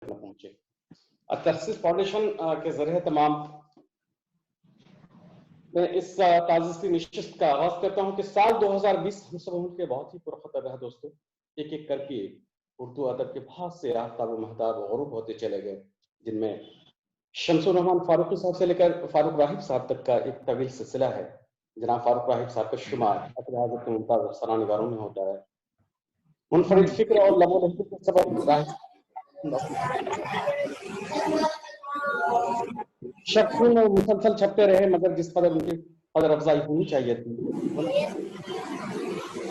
पहुंचे। तर्सिस फाउंडेशन के जरिए तमाम मैं इस ताज़ी नशिस्त का आगाज करता हूं कि साल 2020 हम सब के बहुत ही पुरखतर रहा दोस्तों। एक एक करके उर्दू अदब के बहुत से आफ्ताब महताब गरूब होते चले गए, जिनमें शमसुर रहमान फारूकी साहब से लेकर फारूक राहिब साहब तक का एक तवील सिलसिला है। जनाब फारूक राहिब साहब का शुमार अपने हाजत के मुमताज अफसाना निगारों में होता है। मुनफरिद फिक्र और लबो लहज़त के सबब राहिब शक्ल में मुसलसल छपते रहे, मगर जिस कदर उनकी कदर अफजाई होनी चाहिए थी।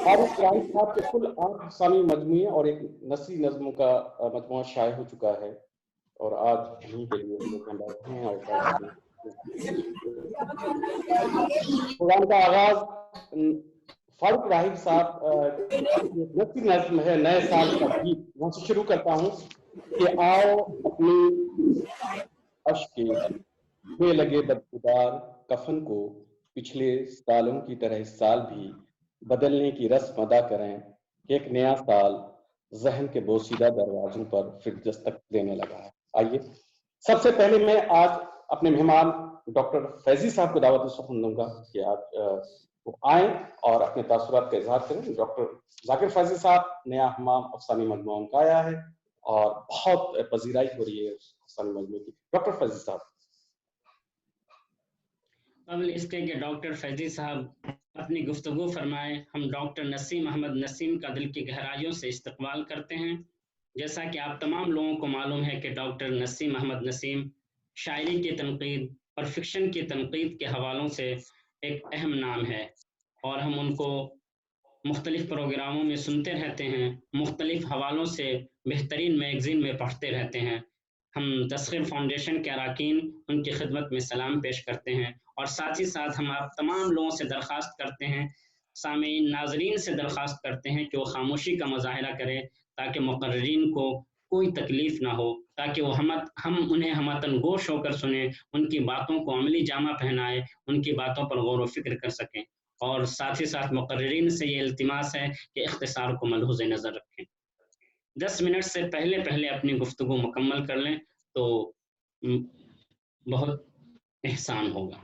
फारूक राहिब साहब के कुल 8 अफसानी मजमूए और एक नसरी नज़्मों का मजमूआ शाये हो चुका है, और आज उन्हीं के लिए हम बैठे हैं। और प्रोग्राम का आगाज फारूक राहिब साहब नसरी नज़्म है नए साल का गीत, वहां से शुरू करता हूँ कि आओ अपनी अश्क में लगे बदबूदार कफन को पिछले सालों की तरह इस साल भी बदलने की रस्म अदा करें कि एक नया साल जहन के बोसीदा दरवाजों पर फिर दस्तक देने लगा है। आइए सबसे पहले मैं आज अपने मेहमान डॉक्टर फैजी साहब को दावत सुखन दूंगा कि आप वो आए और अपने तासुरात का इजहार करें। डॉक्टर जाकिर फैजी साहब नया हमाम अफसानी मजमूआ का आया है और बहुत पजीराई हो रही है अफसानी मजमूए की। डॉक्टर फैजी साहब। कबल इसके कि डॉक्टर फैजी साहब अपनी गुफ्तगू फरमाए, हम डॉक्टर नसीम अहमद नसीम का दिल की गहराइयों से इस्तकबाल करते हैं। जैसा कि आप तमाम लोगों को मालूम है कि डॉक्टर नसीम अहमद नसीम शायरी की तनकीद और फिक्शन की तनकीद के हवालों से एक अहम नाम है, और हम उनको मुख्तलिफ प्रोग्रामों में सुनते रहते हैं, मुख्तलिफ हवालों से बेहतरीन मैगज़ीन में पढ़ते रहते हैं। हम तस्खीर फाउंडेशन के अरकान उनकी खिदमत में सलाम पेश करते हैं, और साथ ही साथ हम आप तमाम लोगों से दरख्वास्त करते हैं, सामीन नाजरीन से दरख्वास्त करते हैं कि वो खामोशी का मुजाहरा करें ताकि मुकर्रिरीन को कोई तकलीफ ना हो, ताकि वो हम उन्हें हमतन गोश होकर सुने, उनकी बातों को अमली जामा पहनाए, उनकी बातों पर गौर व फिक्र कर सकें। और साथ ही साथ मुकर्रिरीन से ये इल्तिमास है कि इख्तिसार को मलहूज़ नज़र रखें। 10 मिनट से पहले अपनी गुफ्तगू मुकम्मल कर लें तो बहुत एहसान होगा।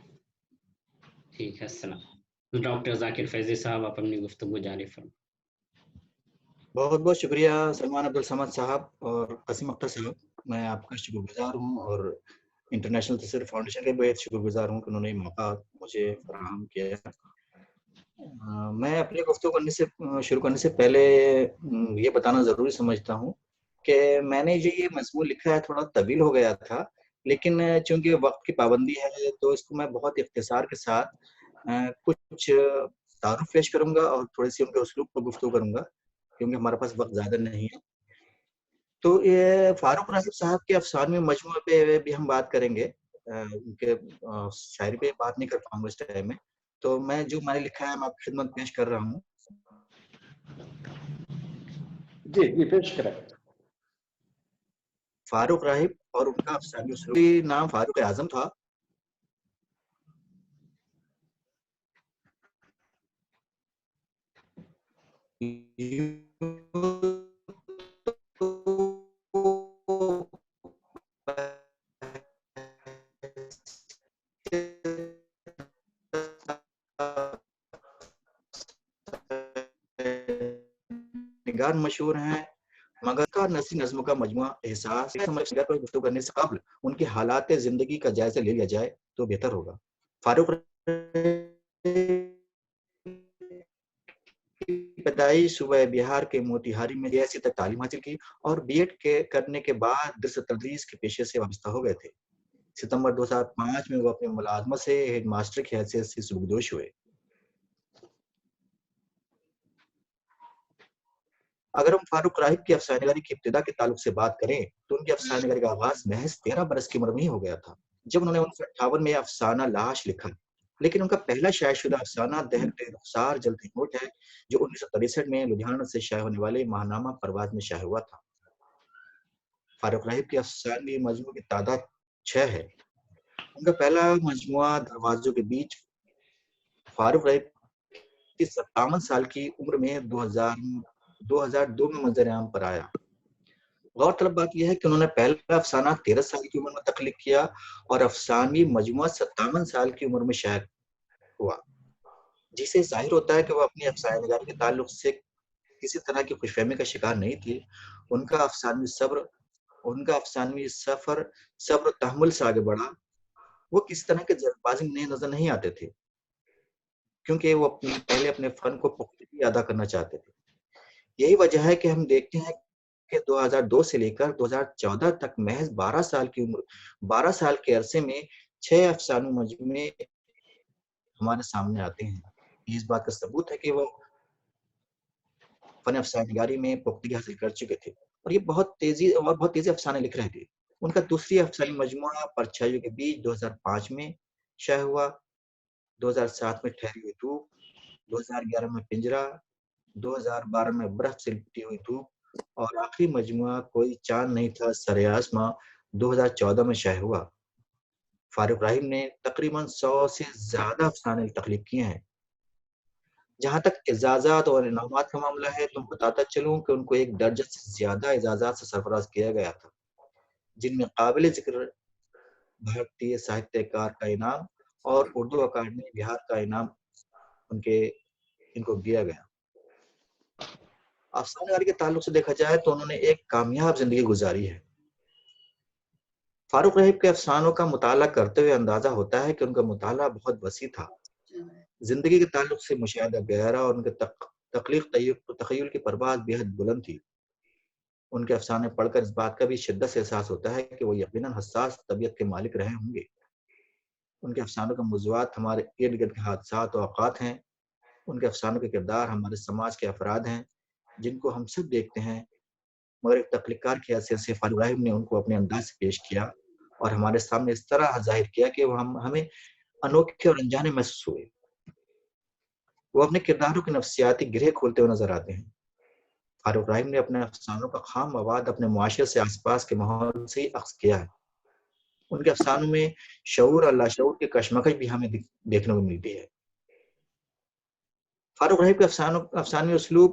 ठीक है, अस्सलाम। डॉक्टर जाकिर फैजी साहब, आप अपनी गुफ्तगू जारी फरमाएं। बहुत बहुत शुक्रिया सलमान अब्दुल समद साहब और असीम अख्तर साहब। मैं आपका शुक्रगुजार हूँ और इंटरनेशनल तस्वीर फाउंडेशन के बेहद शुक्रगुजार हूँ कि उन्होंने मौका मुझे फराहम किया। मैं अपनी गुफ्तगू शुरू करने से पहले ये बताना ज़रूरी समझता हूँ कि मैंने जो ये मज़मून लिखा है थोड़ा तवील हो गया था, लेकिन चूँकि वक्त की पाबंदी है तो इसको मैं बहुत इख्तिसार के साथ कुछ तारुफ पेश करूँगा और थोड़ी सी उनके उसलूब पर गुफ्तगू करूँगा, क्योंकि हमारे पास वक्त ज़्यादा नहीं है। तो ये फारूक राहिब साहब के अफसाने मजमूए पे भी हम बात करेंगे। उनके शायरी पे बात नहीं कर पाऊंगा इस टाइम में, तो मैं जो मैंने लिखा है मैं आपकी खिदमत पेश कर रहा हूँ। जी पेश करें। फारूक राहिब और उनका अफसानी नाम फारूक आजम था। निगार मशहूर हैं, मगर का नसी नज़्म का मजमुआ एहसास पर गुफ्तगू करने से कबल उनकी हालात जिंदगी का जायजा ले लिया जाए तो बेहतर होगा। फारूक पैदाइश सुबह बिहार के मोतिहारी में जैसी तक तालीम हासिल की और बीएड के करने के बाद दरस तदरीस के पेशे से वाबस्ता हो गए थे। सितंबर 2005 में वो अपनी मुलाजमत से हेड मास्टर की हैसियत से सुबुकदोश हुए। अगर हम फारूक राहिब की अफसानेगारी की इब्तिदा के ताल्लुक से बात करें तो उनकी अफसानेगारी का आगाज महज 13 बरस की उम्र में ही हो गया था, जब उन्होंने 1958 में अफसाना लाश लिखा। लेकिन उनका पहला शायदशुदा अफसाना दहकते रुखसार जलती होठ है, जो 1963 में लुधियाना से शाये होने वाले माहनामा परवाज में शाये हुआ था। फारूक राहिब के अफसानी मजमूओं की तादाद 6 है। उनका पहला मजमुआ दरवाजों के बीच फारूक राहिब की 57 साल की उम्र में 2002 में मंजर आम पर आया। غور طلب بات یہ ہے کہ انہوں نے پہلا افسانہ 13 سال کی عمر میں تخلیق کیا اور افسانوی مجموعہ 57 سال کی عمر میں شائع ہوا، جسے ظاہر ہوتا ہے کہ وہ اپنی افسانہ نگاری کے تعلق سے کسی طرح کی خوش فہمی کا شکار نہیں تھی۔ ان کا افسانوی سفر صبر و تحمل سے آگے بڑھا۔ وہ کسی طرح کے جلد بازی میں نظر نہیں آتے تھے، کیونکہ وہ پہلے اپنے فن کو پختگی ادا کرنا چاہتے تھے۔ یہی وجہ ہے کہ ہم دیکھتے ہیں کہ 2002 سے لے کر 2014 تک محض 12 سال کے عرصے میں 6 افسانوی مجموعے ہمارے سامنے آتے ہیں۔ یہ اس بات کا ثبوت ہے کہ وہ فن افسانہ نگاری میں پختگی حاصل کر چکے تھے اور یہ بہت تیزی افسانے لکھ رہے تھے۔ ان کا دوسری افسانوی مجموعہ پرچھائیوں کے بیچ 2005 میں شائع ہوا، 2007 میں ٹھہری ہوئی دھوپ، 2011 میں پنجرا، 2012 میں برف سے لپٹی ہوئی دھوپ اور آخری مجموعہ کوئی چاند نہیں تھا سر آسماں 2014 میں شائع ہوا۔ فاروق راہب نے تقریباً 100 سے زیادہ افسانے تخلیق کیے ہیں۔ جہاں تک اعزازات اور انعامات کا معاملہ ہے تو بتاتا چلوں کہ ان کو 1 درجن سے زیادہ اعزازات سے سرفراز کیا گیا تھا، جن میں قابل ذکر بھارتیہ ساہتیہ اکار کا انعام اور اردو اکیڈمی بہار کا انعام ان کو دیا گیا۔ افسانہ نگاری کے تعلق سے دیکھا جائے تو انہوں نے ایک کامیاب زندگی گزاری ہے۔ فاروق راہب کے افسانوں کا مطالعہ کرتے ہوئے اندازہ ہوتا ہے کہ ان کا مطالعہ بہت وسیع تھا، زندگی کے تعلق سے مشاہدہ گہرا اور ان کے تخیل کی پرواز بےحد بلند تھی۔ ان کے افسانے پڑھ کر اس بات کا بھی شدت سے احساس ہوتا ہے کہ وہ یقیناً حساس طبیعت کے مالک رہے ہوں گے۔ ان کے افسانوں کا موضوعات ہمارے ارد گرد کے حادثات و اوقات ہیں۔ ان کے افسانوں کے کردار ہمارے سماج کے افراد ہیں جن کو ہم سب دیکھتے ہیں، مگر ایک تخلیق کار کی حیثیت سے فاروق راہب نے ان کو اپنے انداز سے پیش کیا اور ہمارے سامنے اس طرح ظاہر کیا کہ وہ ہمیں انوکھے اور انجانے محسوس ہوئے۔ وہ اپنے کرداروں کے نفسیاتی گرہ کھولتے ہوئے نظر آتے ہیں۔ فاروق راہب نے اپنے افسانوں کا خام مواد اپنے معاشرے سے آس پاس کے ماحول سے ہی اخذ کیا ہے۔ ان کے افسانوں میں شعور اور لاشعور کی کشمکش بھی ہمیں دیکھنے کو ملتی ہے۔ فاروق راہب کے افسانوی اسلوب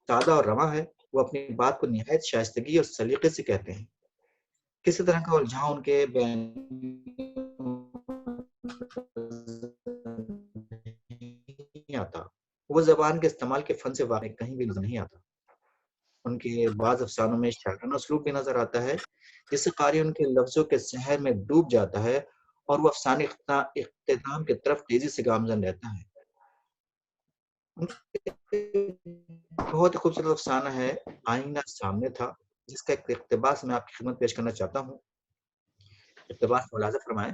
سادہ اور رواں ہے۔ وہ اپنی بات کو نہایت شائستگی اور سلیقے سے کہتے ہیں۔ کسی طرح کا الجھاؤ ان کے بیان نہیں آتا۔ وہ زبان کے استعمال کے فن سے واقعی کہیں بھی نظر نہیں آتا۔ ان کے بعض افسانوں میں شاعرانہ اسلوب بھی نظر آتا ہے، جس سے قاری ان کے لفظوں کے سحر میں ڈوب جاتا ہے اور وہ افسانے اختتام کی طرف تیزی سے گامزن رہتا ہے۔ بہت ہی خوبصورت افسانہ ہے آئینہ سامنے تھا، جس کا ایک اقتباس میں آپ کی خدمت پیش کرنا چاہتا ہوں۔ اقتباس ملاحظہ فرمائیں۔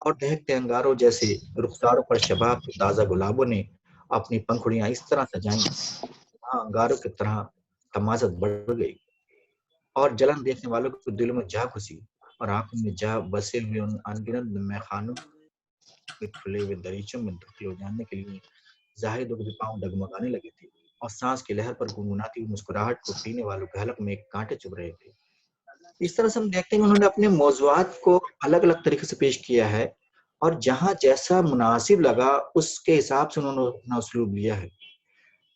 اور دہکتے انگاروں جیسے رخساروں پر شباب کے تازہ گلابوں نے اپنی پنکھڑیاں اس طرح سجائیں، وہاں انگاروں کی طرح تمازت بڑھ گئی اور جلن دیکھنے والوں کے دلوں میں جا گھسی اور آنکھوں میں جا بسے ہوئے ان انگنت میخانوں کے کھلے ہوئے دریچوں میں داخل ہو جانے کے لیے زاہدوں کے پاؤں ڈگمگانے لگے تھے اور سانس کی لہر پر گنگناتی ہوئی مسکراہٹ کو پینے والوں کے حلق میں کانٹے چبھ رہے تھے۔ اس طرح سے ہم دیکھتے ہیں کہ انہوں نے اپنے موضوعات کو الگ الگ طریقے سے پیش کیا ہے اور جہاں جیسا مناسب لگا اس کے حساب سے انہوں نے اپنا اسلوب لیا ہے۔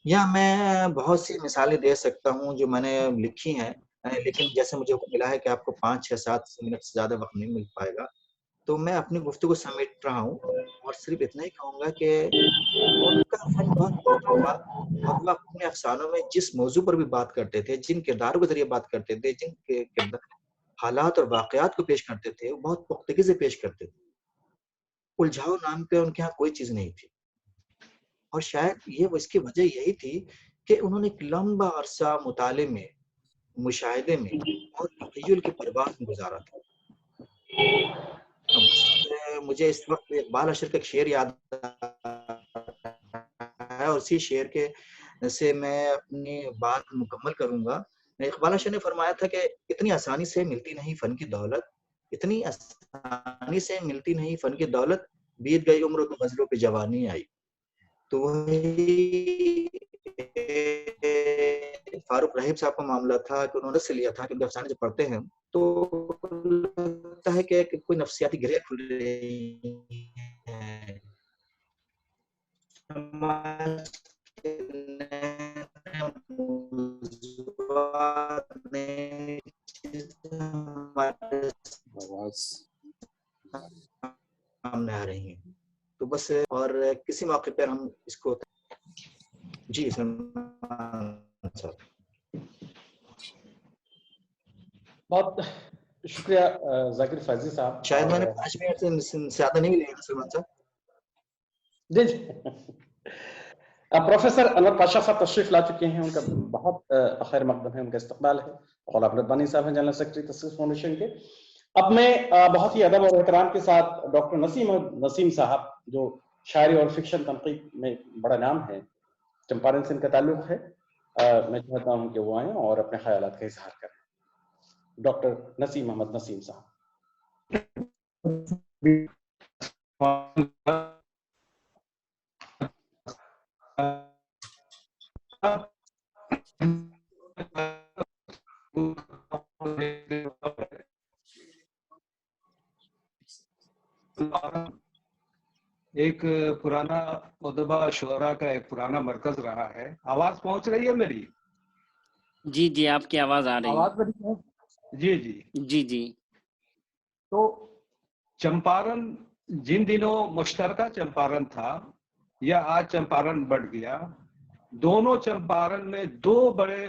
یا میں بہت سی مثالیں دے سکتا ہوں جو میں نے لکھی ہیں، لیکن جیسے مجھے ملا ہے کہ آپ کو 5 6 7 منٹ سے زیادہ وقت نہیں مل پائے گا، تو میں اپنی گفتگو سمیٹ رہا ہوں اور صرف اتنا ہی کہوں گا کہ ان کا فن بہت پختہ تھا اور وہ اپنے افسانوں میں جس موضوع پر بھی بات کرتے تھے، جن کرداروں کے ذریعے بات کرتے تھے، جن کے حالات اور واقعات کو پیش کرتے تھے، وہ بہت پختگی سے پیش کرتے تھے۔ الجھاؤ نام پہ ان کے یہاں کوئی چیز نہیں تھی اور شاید اس کی وجہ یہی تھی کہ انہوں نے ایک لمبا عرصہ مطالعے میں، مشاہدے میں اور تخیل کی پرواز میں گزارا تھا۔ مجھے اس وقت اقبال اشر کا ایک شعر یاد ہے اور اسی شعر کے سے میں اپنی بات مکمل کروں گا۔ اقبال اشر نے فرمایا تھا کہ اتنی آسانی سے ملتی نہیں فن کی دولت، اتنی آسانی سے ملتی نہیں فن کی دولت، بیت گئی عمر تو غزلوں پہ جوانی آئی۔ تو وہی فاروق راہب صاحب کا معاملہ تھا کہ انہوں نے سے لیا تھا کہ افسانے جب پڑھتے ہیں تو لگتا ہے کہ کوئی نفسیاتی گرہ کھل رہی ہے، سامنے آ رہی ہیں. تو بس اور کسی موقع پر ہم اس کو جی سلمان صاحب. بہت شکریہ ذاکر فیضی صاحب. شاید میں نے 5 منٹ سے زیادہ نہیں لیا سلمان صاحب. جی جی پروفیسر انور پاشا صاحب تشریف لا چکے ہیں. ان کا بہت خیر مقدم ہے, ان کا استقبال ہے. غلام ربانی صاحب ہیں جنرل سیکرٹری تصویر فاؤنڈیشن کے. اب میں بہت ہی ادب اور احترام کے ساتھ ڈاکٹر نسیم صاحب, جو شاعری اور فکشن تنقید میں بڑا نام ہے, چمپارن سے ان کا تعلق ہے, میں چاہتا ہوں کہ وہ آئیں اور اپنے خیالات کا اظہار کریں. ڈاکٹر نسیم محمد نسیم صاحب. ایک پرانا ادبا شعراء کا ایک پرانا مرکز رہا ہے. آواز پہنچ رہی ہے میری؟ جی جی آپ کی آواز آ رہی ہے. جی جی جی جی. تو چمپارن جن دنوں مشترکہ چمپارن تھا یا آج چمپارن بڑھ گیا, دونوں چمپارن میں دو بڑے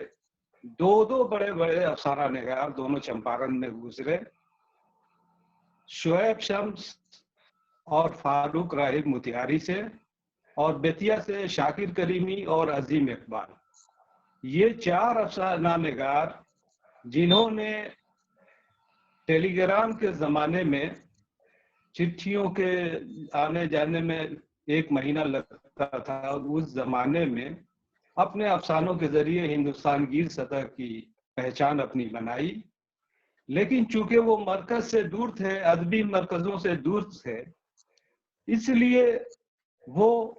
افسانہ نگار دونوں چمپارن میں گزرے. شعیب شمس اور فاروق راہب موتیہاری سے, اور بیتیا سے شاکر کریمی اور عظیم اقبال. یہ 4 افسانہ نگار جنہوں نے ٹیلی گرام کے زمانے میں چٹھیوں کے آنے جانے میں 1 مہینہ لگتا تھا, اس زمانے میں اپنے افسانوں کے ذریعے ہندوستان گیر سطح کی پہچان اپنی بنائی. لیکن چونکہ وہ مرکز سے دور تھے, ادبی مرکزوں سے دور تھے, اس لیے وہ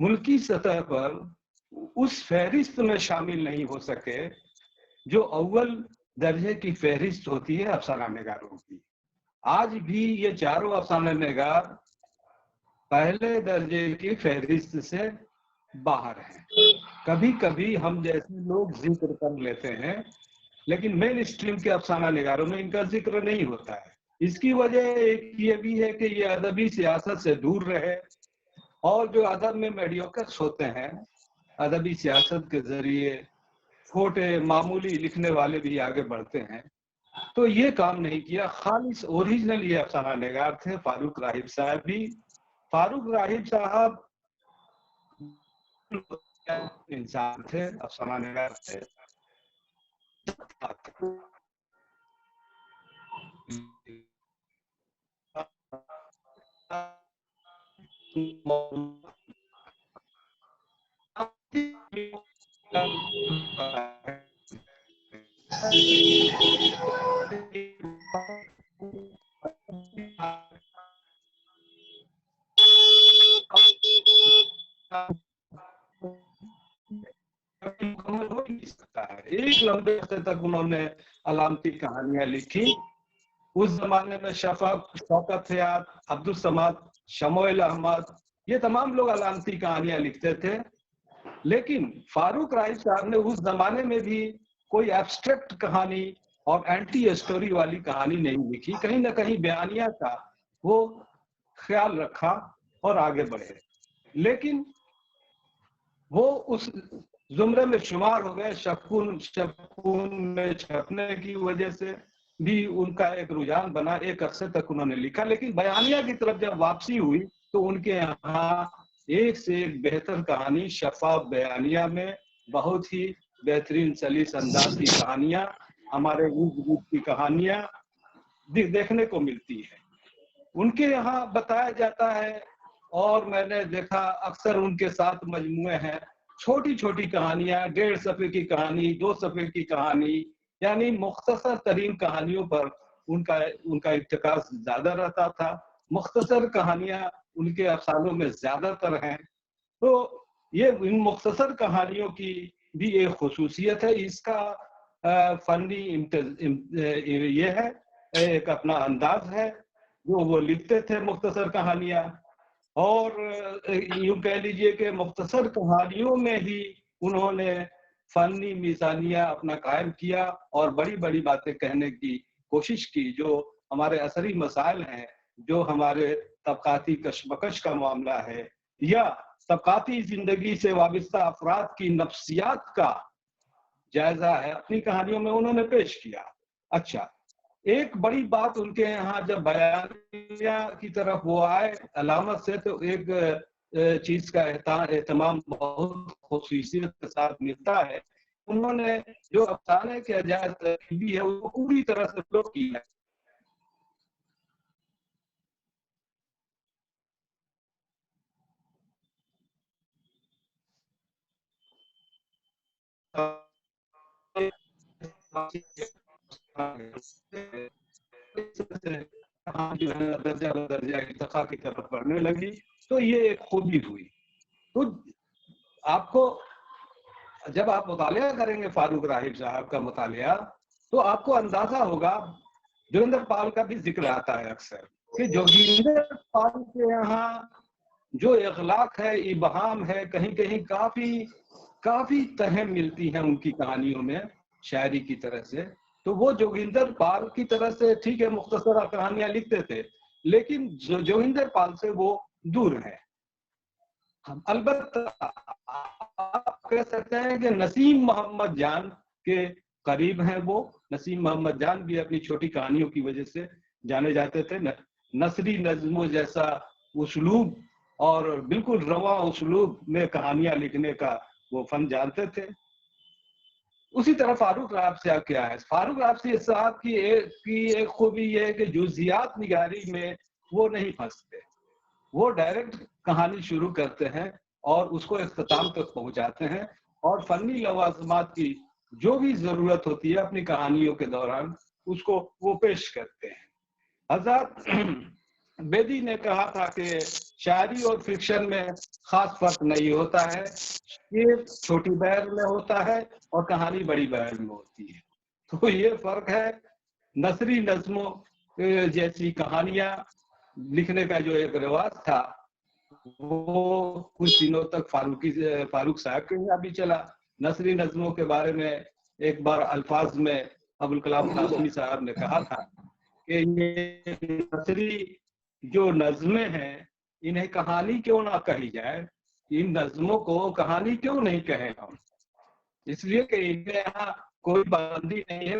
ملکی سطح پر اس فہرست میں شامل نہیں ہو سکے جو اول درجے کی فہرست ہوتی ہے افسانہ نگاروں کی. آج بھی یہ 4 افسانہ نگار پہلے درجے کی فہرست سے باہر ہیں. کبھی کبھی ہم جیسے لوگ ذکر کر لیتے ہیں, لیکن مین اسٹریم کے افسانہ نگاروں میں ان کا ذکر نہیں ہوتا ہے. اس کی وجہ ایک یہ بھی ہے کہ یہ ادبی سیاست سے دور رہے, اور جو ادب میں میڈیوکرس ہوتے ہیں, ادبی سیاست کے ذریعے چھوٹے معمولی لکھنے والے بھی آگے بڑھتے ہیں, تو یہ کام نہیں کیا. خالص اوریجنل یہ افسانہ نگار تھے. فاروق راہب صاحب بھی, فاروق راہب صاحب انسان تھے, افسانہ نگار تھے. ایک لمبے عرصے تک انہوں نے علامتی کہانیاں لکھی. اس زمانے میں شوکت حیات, عبدالصمد, شموئیل احمد, یہ تمام لوگ علامتی کہانیاں لکھتے تھے. لیکن فاروق راہب صاحب نے اس زمانے میں بھی کوئی ایبسٹریکٹ کہانی اور اینٹی اسٹوری والی کہانی نہیں لکھی. کہیں نہ کہیں بیانیہ کا وہ خیال رکھا اور آگے بڑھے. لیکن وہ اس زمرے میں شمار ہو گئے. شکون میں چھپنے کی وجہ سے بھی ان کا ایک رجحان بنا. ایک عرصے تک انہوں نے لکھا, لیکن بیانیہ کی طرف جب واپسی ہوئی تو ان کے یہاں ایک سے ایک بہتر کہانی شفاف بیانیہ میں بہت ہی بہترین سلیس انداز کی کہانیاں, ہمارے کی کہانیاں دیکھنے کو ملتی ہے. ان کے یہاں بتایا جاتا ہے, اور میں نے دیکھا اکثر ان کے ساتھ مجموعے ہیں, چھوٹی چھوٹی کہانیاں, 1.5 صفحے کی کہانی, 2 صفحے کی کہانی, یعنی مختصر ترین کہانیوں پر ان کا ارتکاز زیادہ رہتا تھا. مختصر کہانیاں ان کے افسانوں میں زیادہ تر ہیں. تو یہ ان مختصر کہانیوں کی بھی ایک خصوصیت ہے. اس کا فنی یہ ہے, ایک اپنا انداز ہے جو وہ لکھتے تھے مختصر کہانیاں. اور یوں کہہ لیجئے کہ مختصر کہانیوں میں ہی उन्होंने फनी मिजानिया अपना कायम किया और बड़ी बड़ी बातें कहने की कोशिश की, जो हमारे असरी मसाइल हैं, जो हमारे तबकाती कशमकश का मामला है या तबकाती जिंदगी से वाबस्ता अफराद की नफ्सियात का जायजा है, अपनी कहानियों में उन्होंने पेश किया। अच्छा, एक बड़ी बात उनके यहाँ जब बयानिया की तरफ वो आए अलामत से, तो एक चीज का एहतमाम बहुत खुसूसियत के साथ मिलता है। उन्होंने जो अफसाने के अजायज तरकीबी है वो पूरी तरह से फ्लो की है। जो है दर्जा दर्जा इर्तिका की तरफ बढ़ने लगी, तो ये एक खूबी हुई। तो आपको जब आप मुतालिया करेंगे फारूक राहिब साहब का मुतालिया, तो आपको अंदाजा होगा, जोगिंदर पाल का भी जिक्र आता है अक्सर कि जोगिंदर पाल के यहाँ जो इखलाक है, इबहाम है, कहीं कहीं काफी तहम मिलती हैं उनकी कहानियों में शायरी की तरह से। तो वो जोगिंदर पाल की तरह से ठीक है मुख्तसरा कहानियां लिखते थे, लेकिन जोगिंदर पाल से वो दूर है। हम अलबत्ता आप कह सकते हैं कि नसीम मोहम्मद जान के करीब हैं वो। नसीम मोहम्मद जान भी अपनी छोटी कहानियों की वजह से जाने जाते थे। नसरी नज़्मों जैसा उस्लूब और बिल्कुल रवा उस्लूब में कहानियां लिखने का वो फन जानते थे। उसी तरह फारूक राहिब साहब क्या है, फारूक राहिब साहब की एक खूबी ये है कि जुज़ियात निगारी में वो नहीं फंसते, वो डायरेक्ट कहानी शुरू करते हैं और उसको इख्तिताम तक पहुंचाते हैं, और फनी लवाज़मात की जो भी जरूरत होती है अपनी कहानियों के दौरान उसको वो पेश करते हैं। हज़रत बेदी ने कहा था कि शायरी और फिक्शन में खास फर्क नहीं होता है, शेर छोटी बहर में होता है और कहानी बड़ी बहर में होती है। तो ये फर्क है। नसरी नज़्मों जैसी कहानियां लिखने का जो एक रिवाज था वो कुछ दिनों तक फारूक साहब के यहाँ भी चला। नसरी नज़्मों के बारे में एक बार अल्फाज में अबुल कलाम कासमी साहब ने कहा था कि ये नसरी जो नज़्में हैं इन्हें कहानी क्यों ना कही जाए, इन नज़्मों को कहानी क्यों नहीं कहें हम, इसलिए कि इनमें यहाँ कोई पाबंदी नहीं है।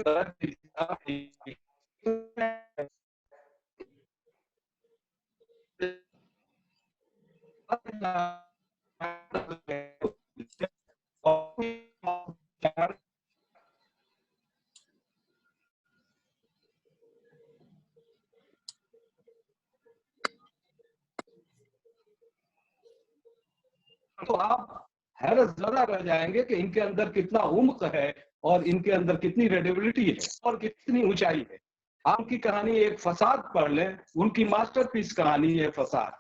तो आप हैरत ज़दा रह जाएंगे कि इनके अंदर कितना उम्क है और इनके अंदर कितनी रेडिबिलिटी है और कितनी ऊंचाई है। आप की कहानी एक फसाद पढ़ लें, उनकी मास्टरपीस कहानी है फसाद।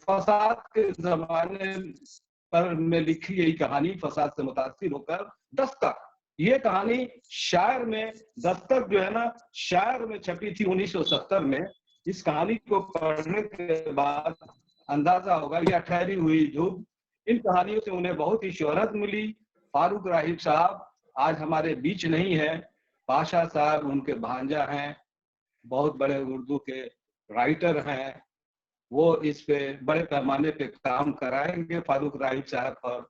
फसाद के जमाने पर में लिखी गई कहानी, फसाद से मुतासिर होकर दस्तक, ये कहानी शायर में, दस्तक जो है ना शायर में छपी थी 1970 में। इस कहानी को पढ़ने के बाद अंदाजा होगा यह ठहरी हुई धूप। इन कहानियों से उन्हें बहुत ही शोहरत मिली। फारूक राहिब साहब आज हमारे बीच नहीं है, पाशा साहब उनके भांजा हैं, बहुत बड़े उर्दू के राइटर हैं, वो इस पे बड़े पैमाने पे काम कराएंगे फारूक राहिब साहब पर।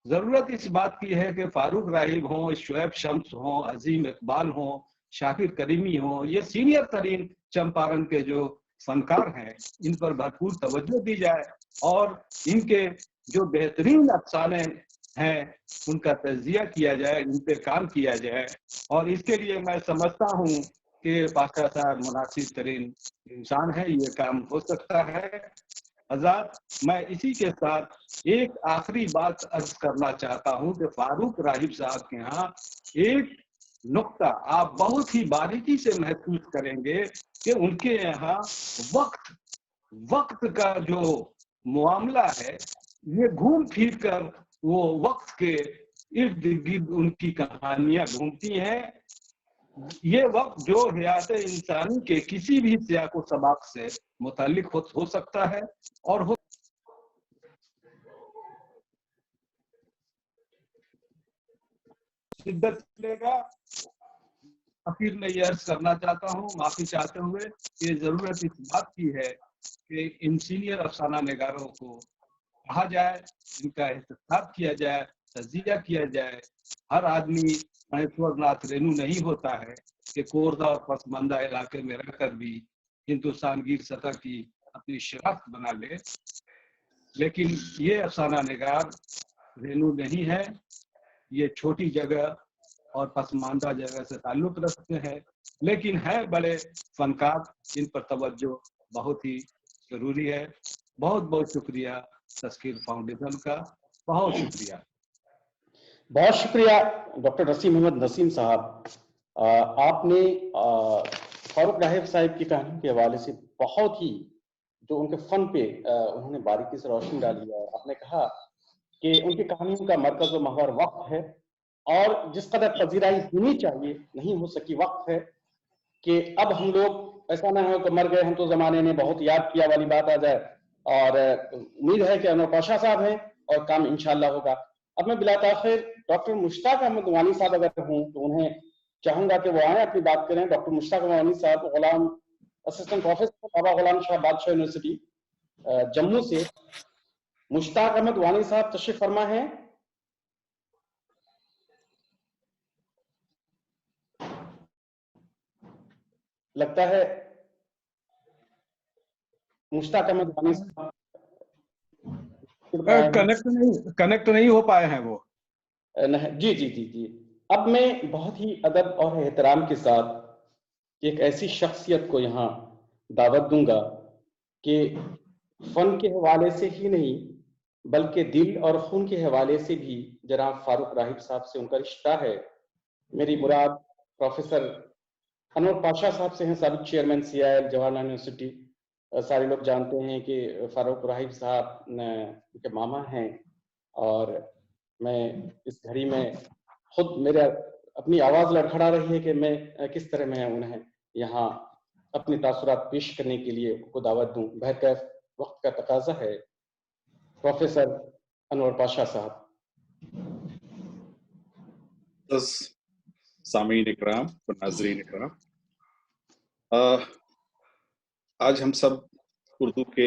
जरूरत इस बात की है कि फारूक राहिब हों, शुएब शम्स हों, अजीम इकबाल हों, शाकिर करीमी हों, ये सीनियर तरीन चंपारण के जो फनकार हैं इन पर भरपूर तवज्जो दी जाए और इनके जो बेहतरीन अफसाने हैं उनका तज्जिया किया जाए, इन पे काम किया जाए। और इसके लिए मैं समझता हूँ कि पाशा साहब मुनासिब तरीन इंसान है, ये काम हो सकता है। आजाद, मैं इसी के साथ एक आखिरी बात अर्ज करना चाहता हूँ कि फारूक राहिब साहब के यहाँ एक नुक्ता आप बहुत ही बारीकी से महसूस करेंगे कि उनके यहाँ वक्त का जो मामला है ये घूम फिर कर वो वक्त के इर्द गिर्द उनकी कहानियां घूमती हैं। ये वक्त जो हयात इंसानी के किसी भी सियाक व सबाक से मुताल्लिक हो सकता है और शिद्दत चलेगा। आखिर में ये अर्ज करना चाहता हूँ, माफी चाहते हुए, ये जरूरत इस बात की है कि इन सीनियर अफसाना निगारों को कहा जाए, इनका एहतसाब किया जाए, तजिया किया जाए। हर आदमी महेश्वरनाथ रेणु नहीं होता है कि कोरदा और पसमानदा इलाके में रहकर भी हिंदुस्तान गिर सतह की अपनी शनाख्त बना ले। लेकिन ये अफसाना निगार रेणु नहीं है, ये छोटी जगह और पसमानदा जगह से ताल्लुक रखते हैं, लेकिन है बड़े फनकार। इन पर तवज्जो बहुत ही जरूरी है। बहुत बहुत शुक्रिया तस्कीर फाउंडेशन का, बहुत शुक्रिया। बहुत शुक्रिया डॉक्टर नसीम मोहम्मद नसीम साहब। आपने फारूक राहिब साहब की कहानी के हवाले से बहुत ही जो उनके फन पे उन्होंने बारीकी से रोशनी डाली है। आपने कहा कि उनकी कहानियों का मरकज व महवर वक्त है, और जिस कदर पजीराई होनी चाहिए नहीं हो सकी। वक्त है कि अब हम लोग ऐसा ना हो कि मर गए हम तो जमाने ने बहुत याद किया वाली बात आ जाए। और उम्मीद है कि अनवर पाशा साहब हैं और काम इंशाल्लाह होगा। अब मैं बिला ताखिर डॉक्टर मुश्ताक अहमद वानी साहब अगर हूँ तो उन्हें चाहूंगा कि वो आए अपनी बात करें। डॉक्टर मुश्ताक वानी साहब गुलाम असिस्टेंट प्रोफेसर बाबा गुलाम शाह बादशाह यूनिवर्सिटी जम्मू से। मुश्ताक अहमद वानी साहब तशरीफ फरमा है। लगता है मुश्ताक अहमद वानी साहब कनेक्ट नहीं हो पाए हैं वो। जी जी जी जी। अब मैं बहुत ही अदब और एहतराम के साथ एक ऐसी शख्सियत को यहाँ दावत दूंगा कि फन के हवाले से ही नहीं बल्कि दिल और खून के हवाले से भी जनाब फारूक राहिब साहब से उनका रिश्ता है। मेरी मुराद प्रोफेसर अनवर पाशा साहब से हैं, साबिक चेयरमैन CIL जवाहरलाल यूनिवर्सिटी। सारे लोग जानते हैं कि फारूक राहिब साहब उनके मामा हैं, और मैं इस घड़ी में खुद मेरा अपनी आवाज़ लड़खड़ा रही है कि मैं किस तरह मैं उन्हें यहाँ अपनी तासुरात पेश करने के लिए उनको दावत दूं। बहरकैफ वक्त का तकाजा है। प्रोफेसर अनवर पाशा साहब। सामीन इकराम और नाज़रीन इकराम, आज हम सब उर्दू के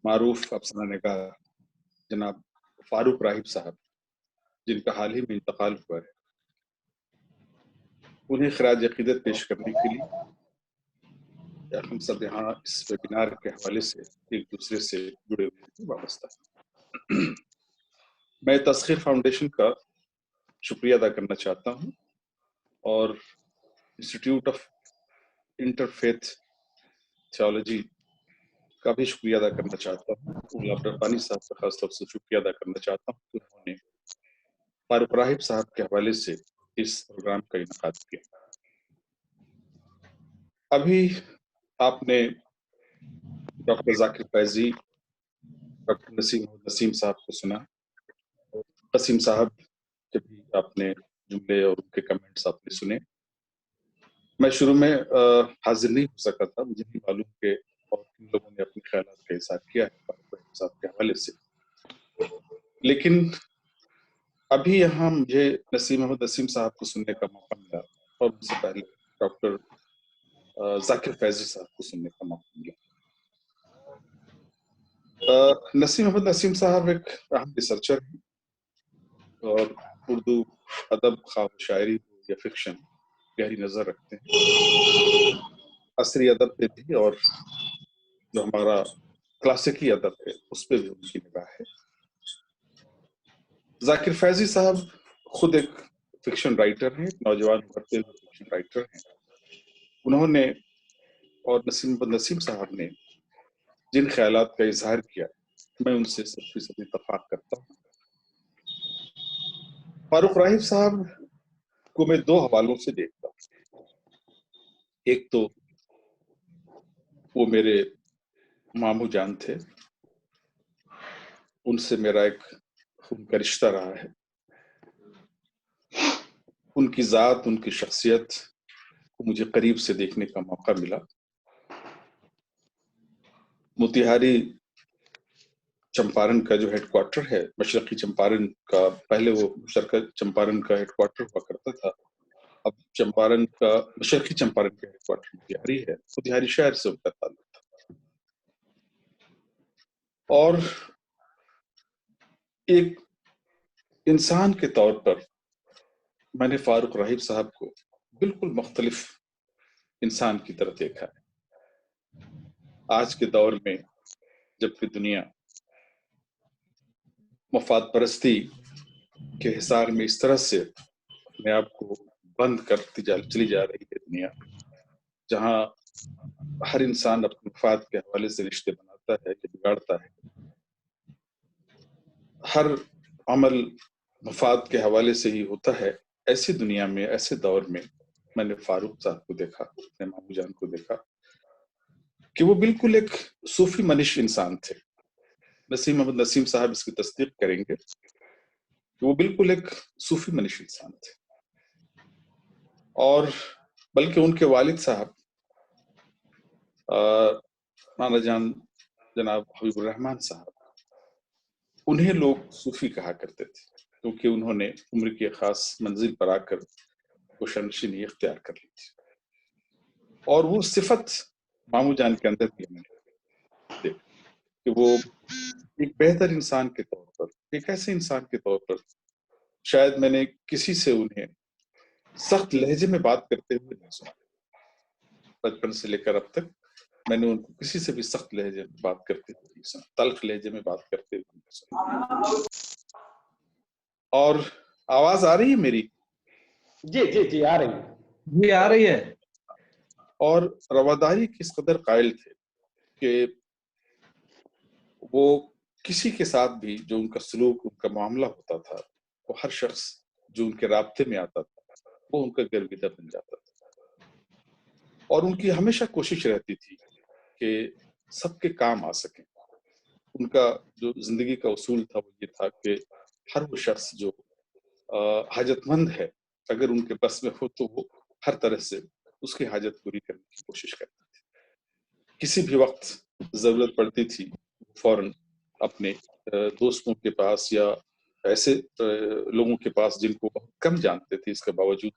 मारूफ अफसाना निगार जनाब फारूक राहिब साहब, जिनका हाल ही में इंतकाल हुआ है, उन्हें खराज अकीदत पेश करने के लिए हम सब यहाँ इस वेबिनार के हवाले से एक दूसरे से जुड़े हुए वाबस्ता हैं। मैं तस्खीर फाउंडेशन का शुक्रिया अदा करना चाहता हूँ और इंस्टीट्यूट ऑफ इंटरफेथ थियोलॉजी का भी शुक्रिया अदा करना चाहता हूँ। गुलाम रब्बानी साहब का खास तौर से शुक्रिया अदा करना चाहता हूँ कि उन्होंने फारूक राहिब साहब के हवाले से इस प्रोग्राम का इनेकाद किया। अभी आपने डॉक्टर जाकिर फैजी, डॉक्टर नसीम साहब को सुना। नसीम साहब के भी आपने जुमले और उनके कमेंट्स आपने सुने। मैं शुरू में हाजिर नहीं हो सका था, मुझे नहीं मालूम कि और किन लोगों ने अपने ख्यालात का इज़हार किया है फारूक राहिब साहब के हवाले से, लेकिन अभी यहाँ मुझे नसीम साहब को सुनने का मौका मिला और उससे पहले डॉक्टर जाकिर फैजी साहब को सुनने का मौका मिला। नसीम साहब एक अहम रिसर्चर हैं और उर्दू अदब, ख्वाह शायरी या फिक्शन गहरी नजर रखते हैं। असरी अदब पे भी और जो हमारा क्लासिकी अदब है उस पर भी उनकी निगाह है। जाकिर फैजी साहब खुद एक फिक्शन राइटर हैं, नौजवान उभरते हुए फिक्शन राइटर हैं। उन्होंने और नसीम साहब ने जिन ख्यालात का इजहार किया, मैं उनसे 100% इत्तेफाक करता हूँ। फारूक राहिब साहब को मैं दो हवालों से देखता हूँ। एक तो वो मेरे मामू जान थे, उनसे मेरा एक खून का रिश्ता रहा है। उनकी जात, उनकी शख्सियत को मुझे करीब से देखने का मौका मिला। मोतिहारी चंपारण का जो हेडक्वार्टर है, मशरकी चंपारण का, पहले वो मशरका चंपारण का हेडक्वार्टर हुआ करता था, अब चंपारण का, मशरकी चंपारण का हेडक्वार्टर मोतिहारी है। मोतिहारी शहर से उनका ताल्लुक था। और एक इंसान के तौर पर मैंने फारूक राहिब साहब को बिल्कुल मुख्तलिफ इंसान की तरह देखा है। आज के दौर में जबकि दुनिया मफाद परस्ती के हिसार में इस तरह से अपने आप को बंद करती चली जा रही है दुनिया, जहां हर इंसान अपने मफाद के हवाले से रिश्ते बनाता है या बिगाड़ता है, हर अमल मफाद के हवाले से ही होता है, ऐसी दुनिया में, ऐसे दौर में मैंने फारूक साहब को देखा, अपने मामू जान को देखा कि वो बिल्कुल एक सूफी मनीष इंसान थे। नसीम मोहम्मद नसीम साहब इसकी तस्दीक करेंगे कि वो बिल्कुल एक सूफी मनीष इंसान थे। और बल्कि उनके वालिद साहब नाना जान जनाब हबीबुर रहमान साहब, उन्हें लोग सूफी कहा करते थे क्योंकि उन्होंने उम्र की खास मंजिल पर आकर वो शनशीनी इख्तियार कर ली थी। और वो सिफत मामू जान के अंदर भी मैंने देखी कि वो एक बेहतर इंसान के तौर पर, एक ऐसे इंसान के तौर पर शायद मैंने किसी से उन्हें सख्त लहजे में बात करते हुए नहीं सुना। बचपन से लेकर अब तक मैंने उनको किसी से भी सख्त लहजे में बात करते हुए नहीं सुना, तल्ख लहजे में बात करते हुए नहीं सुना। और आवाज आ रही है मेरी? जी जी जी आ रही है। जी आ रही है। और रवादारी किस कदर कायल थे कि वो किसी के साथ भी जो उनका सलूक, उनका मामला होता था, वो हर शख्स जो उनके राब्ते में आता था वो उनका गर्विदा बन जाता था। और उनकी हमेशा कोशिश रहती थी कि सबके काम आ सके। उनका जो जिंदगी का उसूल था वो ये था कि हर वो शख्स जो हाजतमंद है, अगर उनके बस में हो तो वो हर तरह से उसकी हाजत पूरी करने की कोशिश करते थे। किसी भी वक्त जरूरत पड़ती थी फौरन अपने दोस्तों के पास या ऐसे लोगों के पास जिनको बहुत कम जानते थे, इसके बावजूद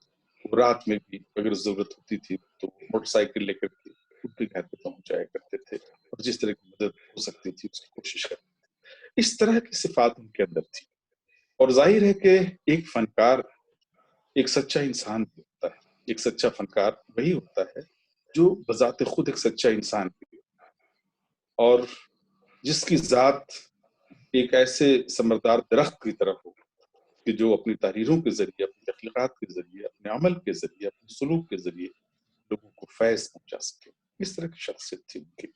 वो रात में भी अगर जरूरत होती थी तो मोटरसाइकिल लेकर के उनके घर पे पहुंच जाया करते थे और जिस तरह की मदद हो सकती थी उसकी कोशिश करते थे। इस तरह की सिफात उनके अंदर थी। और जाहिर है कि एक फनकार एक सच्चा इंसान भी होता है। एक सच्चा फनकार वही होता है जो बजाते खुद एक सच्चा इंसान भी, और जिसकी जात एक ऐसे समरदार दरख्त की तरह हो कि जो अपनी तहरीरों के जरिए, अपनी तख्लीकात के जरिए, अपने अमल के जरिए, अपने सलूक के जरिए लोगों को फैज पहुंचा सके। इस तरह की शख्सियत थी उनकी।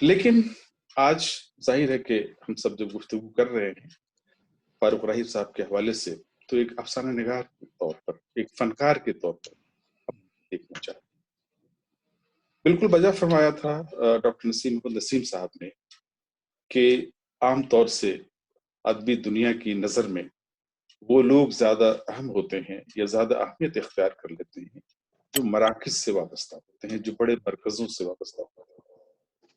लेकिन आज जाहिर है कि हम सब जब गुफ्तगू कर रहे हैं फारूक राहिब साहब के हवाले से, तो एक अफसाना निगार के तौर पर, एक फनकार के तौर पर हम देखना चाहते हैं। बिल्कुल बजा फरमाया था डॉक्टर नसीम साहब ने कि आम तौर से अदबी दुनिया की नज़र में वो लोग ज्यादा अहम होते हैं या ज्यादा अहमियत इख्तियार कर लेते हैं जो मराकिज से वाबस्ता होते हैं, जो बड़े मरकजों से वाबस्ता होते हैं,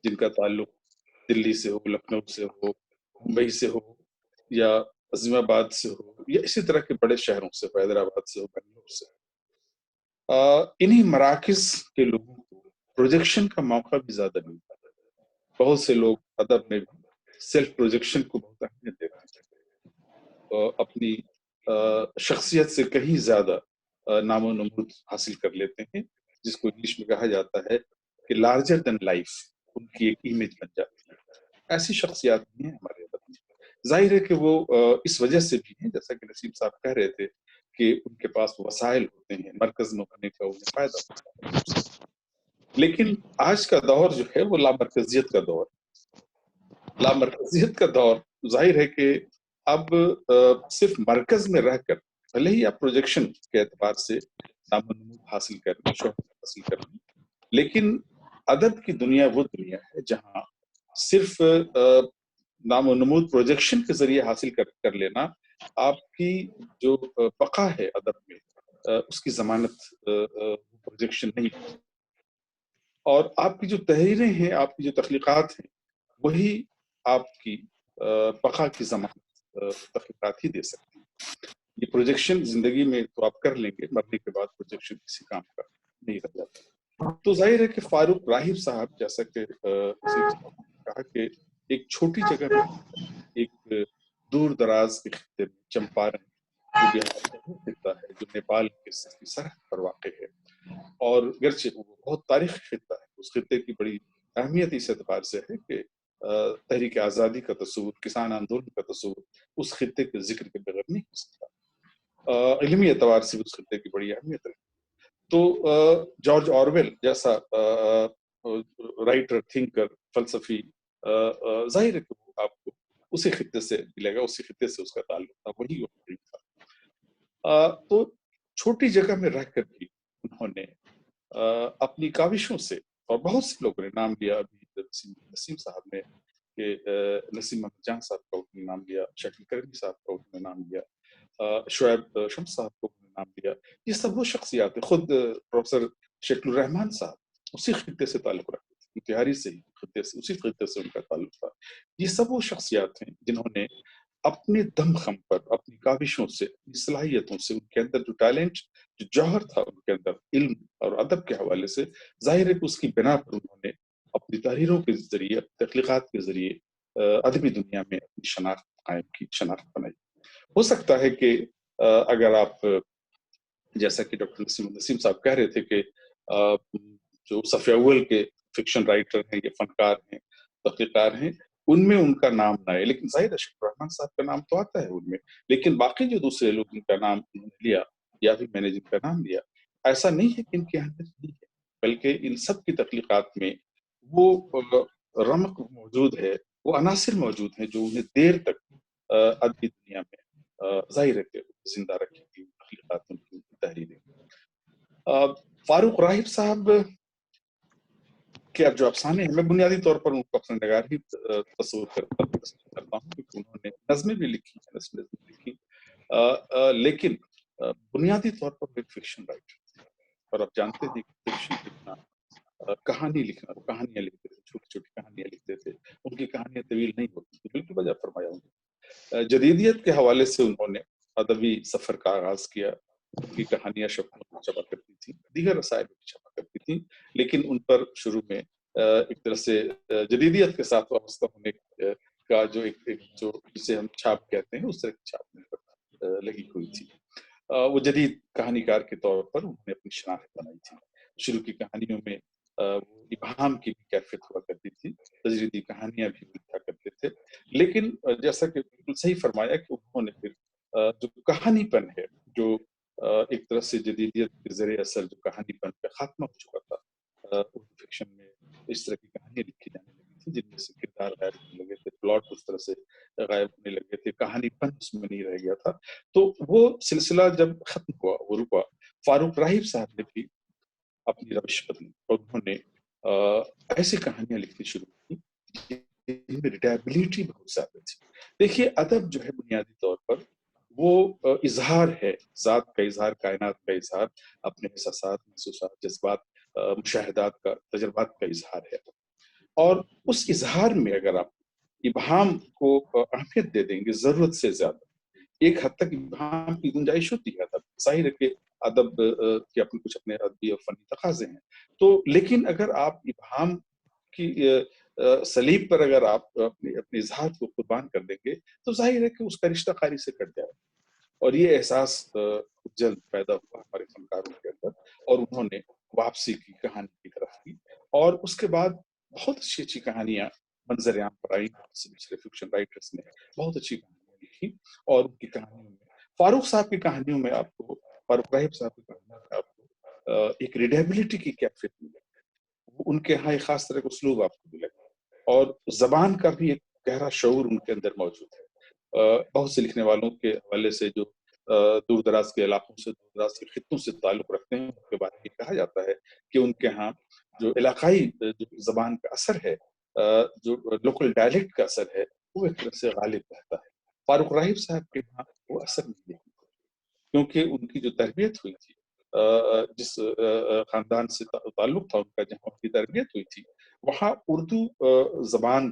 जिनका ताल्लुक दिल्ली से हो, लखनऊ से हो, मुंबई से हो या अजीमाबाद से हो या इसी तरह के बड़े शहरों से, हैदराबाद से हो, बेंगलोर से। इन्हीं मराकिज के लोगों को प्रोजेक्शन का मौका भी ज्यादा मिलता है। बहुत से लोग अदब में भी सेल्फ प्रोजेक्शन को बहुत अहमियत देते हैं, अपनी शख्सियत से कहीं ज्यादा नामो नमूद हासिल कर लेते हैं, जिसको इंग्लिश में कहा जाता है कि लार्जर देन लाइफ उनकी एक इमेज बन जाती है। ऐसी शख्सियत भी हैं हमारे अदब में। जाहिर है कि वो इस वजह से भी हैं, जैसा कि नसीम साहब कह रहे थे कि उनके पास वसाइल होते हैं, मरकज में होने का उन्हें फायदा होता है। लेकिन आज का दौर जो है वो लामरकजियत का दौर है। लामरकजियत का दौर जाहिर है कि अब सिर्फ मरकज में रहकर भले ही आप प्रोजेक्शन के एतबार से नामो हासिल कर लें, शोहरत हासिल कर लें, लेकिन अदब की दुनिया वो दुनिया है जहां सिर्फ नामो नमूद प्रोजेक्शन के जरिए हासिल कर लेना आपकी जो बका है अदब में, उसकी जमानत प्रोजेक्शन नहीं। और आपकी जो तहरीरें हैं, आपकी जो तख्लीकात हैं, وہی آپ کی بقا کی ضمانت تحقیقات ہی دے سکتی ہیں۔ یہ پروجیکشن زندگی میں تو آپ کر لیں گے، مرنے کے بعد پروجیکشن کسی کام کا نہیں رہ جاتا۔ تو ظاہر ہے کہ فاروق راہب صاحب جیسا کہ کہا کہ ایک چھوٹی جگہ میں ایک دور دراز کے خطے میں چمپارن جو بہار کا خطہ ہے، جو نیپال کے سرحد پر واقع ہے، اور گرچہ وہ بہت تاریخی خطہ ہے، اس خطے کی بڑی اہمیت اس اعتبار سے ہے کہ تحریک آزادی کا تصور، کسان آندولن کا تصور اس خطے کے ذکر کے بغیر نہیں ہو سکتا۔ علمی اعتبار سے اس خطے کی بڑی اہمیت ہے۔ تو جارج آرویل جیسا رائٹر، تھنکر، فلسفی، ظاہر ہے کہ وہ آپ کو اسی خطے سے ملے گا، اسی خطے سے اس کا تعلق تھا، وہی وہ تھا۔ تو چھوٹی جگہ میں رہ کر بھی انہوں نے اپنی کاوشوں سے، اور بہت سے لوگوں نے نام لیا، ابھی نسیم صاحب نے کہ نسیم محمد جان صاحب کا انہوں نے نام لیا، شکیل کرمی صاحب کا انہوں نے نام لیا، شعیب شمس صاحب کو انہوں نے نام لیا، یہ سب وہ شخصیات ہیں۔ خود پروفیسر شکیل الرحمان صاحب اسی خطے سے تعلق رکھتے تھے، انتہاری سے ہی خطے سے، اسی خطے سے ان کا تعلق تھا۔ یہ سب وہ شخصیات ہیں جنہوں نے اپنے دم خم پر، اپنی کاوشوں سے، اپنی صلاحیتوں سے، ان کے اندر جو ٹیلنٹ، جو جوہر تھا ان کے اندر علم اور ادب کے حوالے سے، ظاہر ہے کہ اس کی بنا پر انہوں نے اپنی تحریروں کے ذریعے، تخلیقات کے ذریعے ادبی دنیا میں اپنی شناخت قائم کی، شناخت بنائی۔ ہو سکتا ہے کہ اگر آپ، جیسا کہ ڈاکٹر نسیم صاحب کہہ رہے تھے کہ جو صف اول کے فکشن رائٹر ہیں یا فنکار ہیں، تخلیقار ہیں، ان میں ان کا نام نہ ہے، لیکن ظاہر شکیل الرحمان صاحب کا نام تو آتا ہے ان میں، لیکن باقی جو دوسرے لوگ جن کا نام انہوں نے لیا یا بھی میں نے جن کا نام لیا، ایسا نہیں ہے کہ ان کی اہمیت نہیں ہے، بلکہ ان سب کی تخلیقات میں وہ رمق موجود ہے، وہ عناصر موجود ہیں جو انہیں دیر تک ادبی دنیا میں ظاہر ہے کہ زندہ رکھیں گی، تخلیقات ان کی تحریریں۔ فاروق راہب صاحب کے اب جو افسانے ہیں، میں بنیادی طور پر ان کو افسانہ نگار ہی تصور کرتا ہوں، کیونکہ انہوں نے نظمیں بھی لکھی ہیں، نظمیں لکھی، لیکن بنیادی طور پر ایک فکشن رائٹر تھے، اور آپ جانتے ہیں کہ فکشن لکھنا، کہانی لکھنا، وہ کہانیاں لکھتے تھے، چھوٹی چھوٹی کہانیاں لکھتے تھے، ان کی کہانیاں طویل نہیں ہوتی تھی، بالکل وجہ فرمایا انہوں نے۔ جدیدیت کے حوالے سے انہوں نے ادبی سفر کا آغاز کیا، ان کی کہانیاں شبنوں میں چھپا کرتی تھیں، دیگر رسائل میں چھپا کرتی تھیں، لیکن ان پر شروع میں ایک طرح سے جدیدیت کے ساتھ وابستہ ہونے کا جو جو جسے ہم چھاپ کہتے ہیں، اس طرح کی چھاپ ان پر لگی ہوئی تھی۔ وہ جدید کہانی کار کے طور پر انہوں نے اپنی شناخت بنائی تھی۔ شروع کی کہانیوں میں وہ ابہام کی بھی کیفیت ہوا کرتی تھی، تجریدی کہانیاں بھی لکھا کرتے تھے، لیکن جیسا کہ بالکل صحیح فرمایا کہ انہوں نے پھر جو کہانی پن ہے، جو ایک طرح سے جدیدیت کے زیر اثر جو کہانی پن کا خاتمہ ہو چکا تھا، اردو فکشن میں اس طرح کی کہانیاں لکھی جانے لگی تھی جن میں سے کردار غائب ہونے لگے تھے، پلاٹ اس طرح سے غائب ہونے لگے تھے، کہانی پن اس میں نہیں رہ گیا تھا۔ تو وہ سلسلہ جب ختم ہوا، وہ رکا، فاروق راہب صاحب نے بھی اپنی روش بدلی اور انہوں نے ایسی کہانیاں لکھنی شروع کی جن میں ریٹیبلٹی بہت زیادہ تھی۔ دیکھیے، ادب جو ہے بنیادی طور پر وہ اظہار ہے، ذات کا اظہار، کائنات کا اظہار، اپنے احساسات، محسوسات، جذبات، مشاہدات کا، تجربات کا اظہار ہے، اور اس اظہار میں اگر آپ ابہام کو اہمیت دے دیں گے ضرورت سے زیادہ، ایک حد تک ابہام کی گنجائش ہوتی ہے، ادب ظاہر ہے کہ ادب کے اپنے کچھ اپنے ادبی اور فنی تقاضے ہیں، تو لیکن اگر آپ ابہام کی صلیب پر اگر آپ اپنے اظہار کو قربان کر دیں گے تو ظاہر ہے کہ اس کا رشتہ قاری سے کٹ جائے، اور یہ احساس جلد پیدا ہوا ہمارے فنکاروں کے اندر، اور انہوں نے واپسی کی کہانی کی طرف کی، اور اس کے بعد بہت اچھی اچھی کہانیاں منظر عام پر آئی، دوسرے فکشن رائٹرز نے بہت اچھی کہانیاں لکھی، اور ان کی کہانیوں میں، فاروق صاحب کی کہانیوں میں آپ کو، فاروق راہب صاحب کی کہانیوں میں آپ کو ایک ریڈیبلٹی کی کیفیت ملے گی، ان کے ہاں ایک خاص طرح کا اسلوب آپ کو ملے گا، اور زبان کا بھی ایک گہرا شعور ان کے اندر موجود ہے۔ بہت سے لکھنے والوں کے حوالے سے جو دور دراز کے علاقوں سے، دور دراز کے خطوں سے تعلق رکھتے ہیں، ان کے بارے میں کہا جاتا ہے کہ ان کے ہاں جو علاقائی جو زبان کا اثر ہے، جو لوکل ڈائلیکٹ کا اثر ہے، وہ ایک طرح سے غالب رہتا ہے۔ فاروق راہب صاحب کے ہاں وہ اثر نہیں دیکھنے کو، کیونکہ ان کی جو تربیت ہوئی تھی، جس خاندان سے تعلق تھا ان کا، جہاں ان کی تربیت ہوئی تھی، وہاں اردو زبان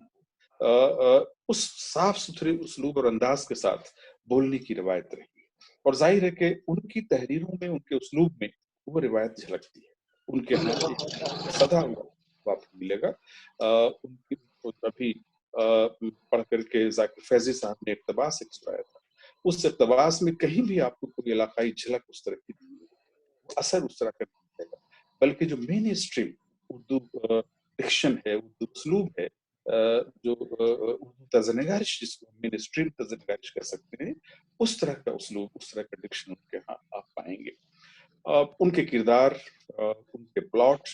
उस साफ सुथरे उसलूब और अंदाज के साथ बोलने की रिवायत रही, और जाहिर है कि उनकी तहरीरों में, उनके उसलूब में वो रिवायत झलकती है। उनके यहाँ एक सदा हुआ आपको मिलेगा। उनकी अभी पढ़ करके जाकिर फैजी साहब ने इक़्तिबास एक सुनाया था, उस इक़्तिबास में कहीं भी आपको कोई इलाकाई झलक उस तरह की नहीं मिलेगी, असर उस तरह का नहीं मिलेगा, बल्कि जो मेन स्ट्रीम उर्दू डिक्शन है, उर्दू उसलूब है, जो उर्दू तर्ज़-ए-निगारिश जिसको मेन स्ट्रीम तर्ज़-ए-निगारिश कह सकते हैं, उस तरह का उसलूब, उस तरह का डिक्शन उनके यहाँ आप पाएंगे। उनके किरदार, उनके प्लॉट,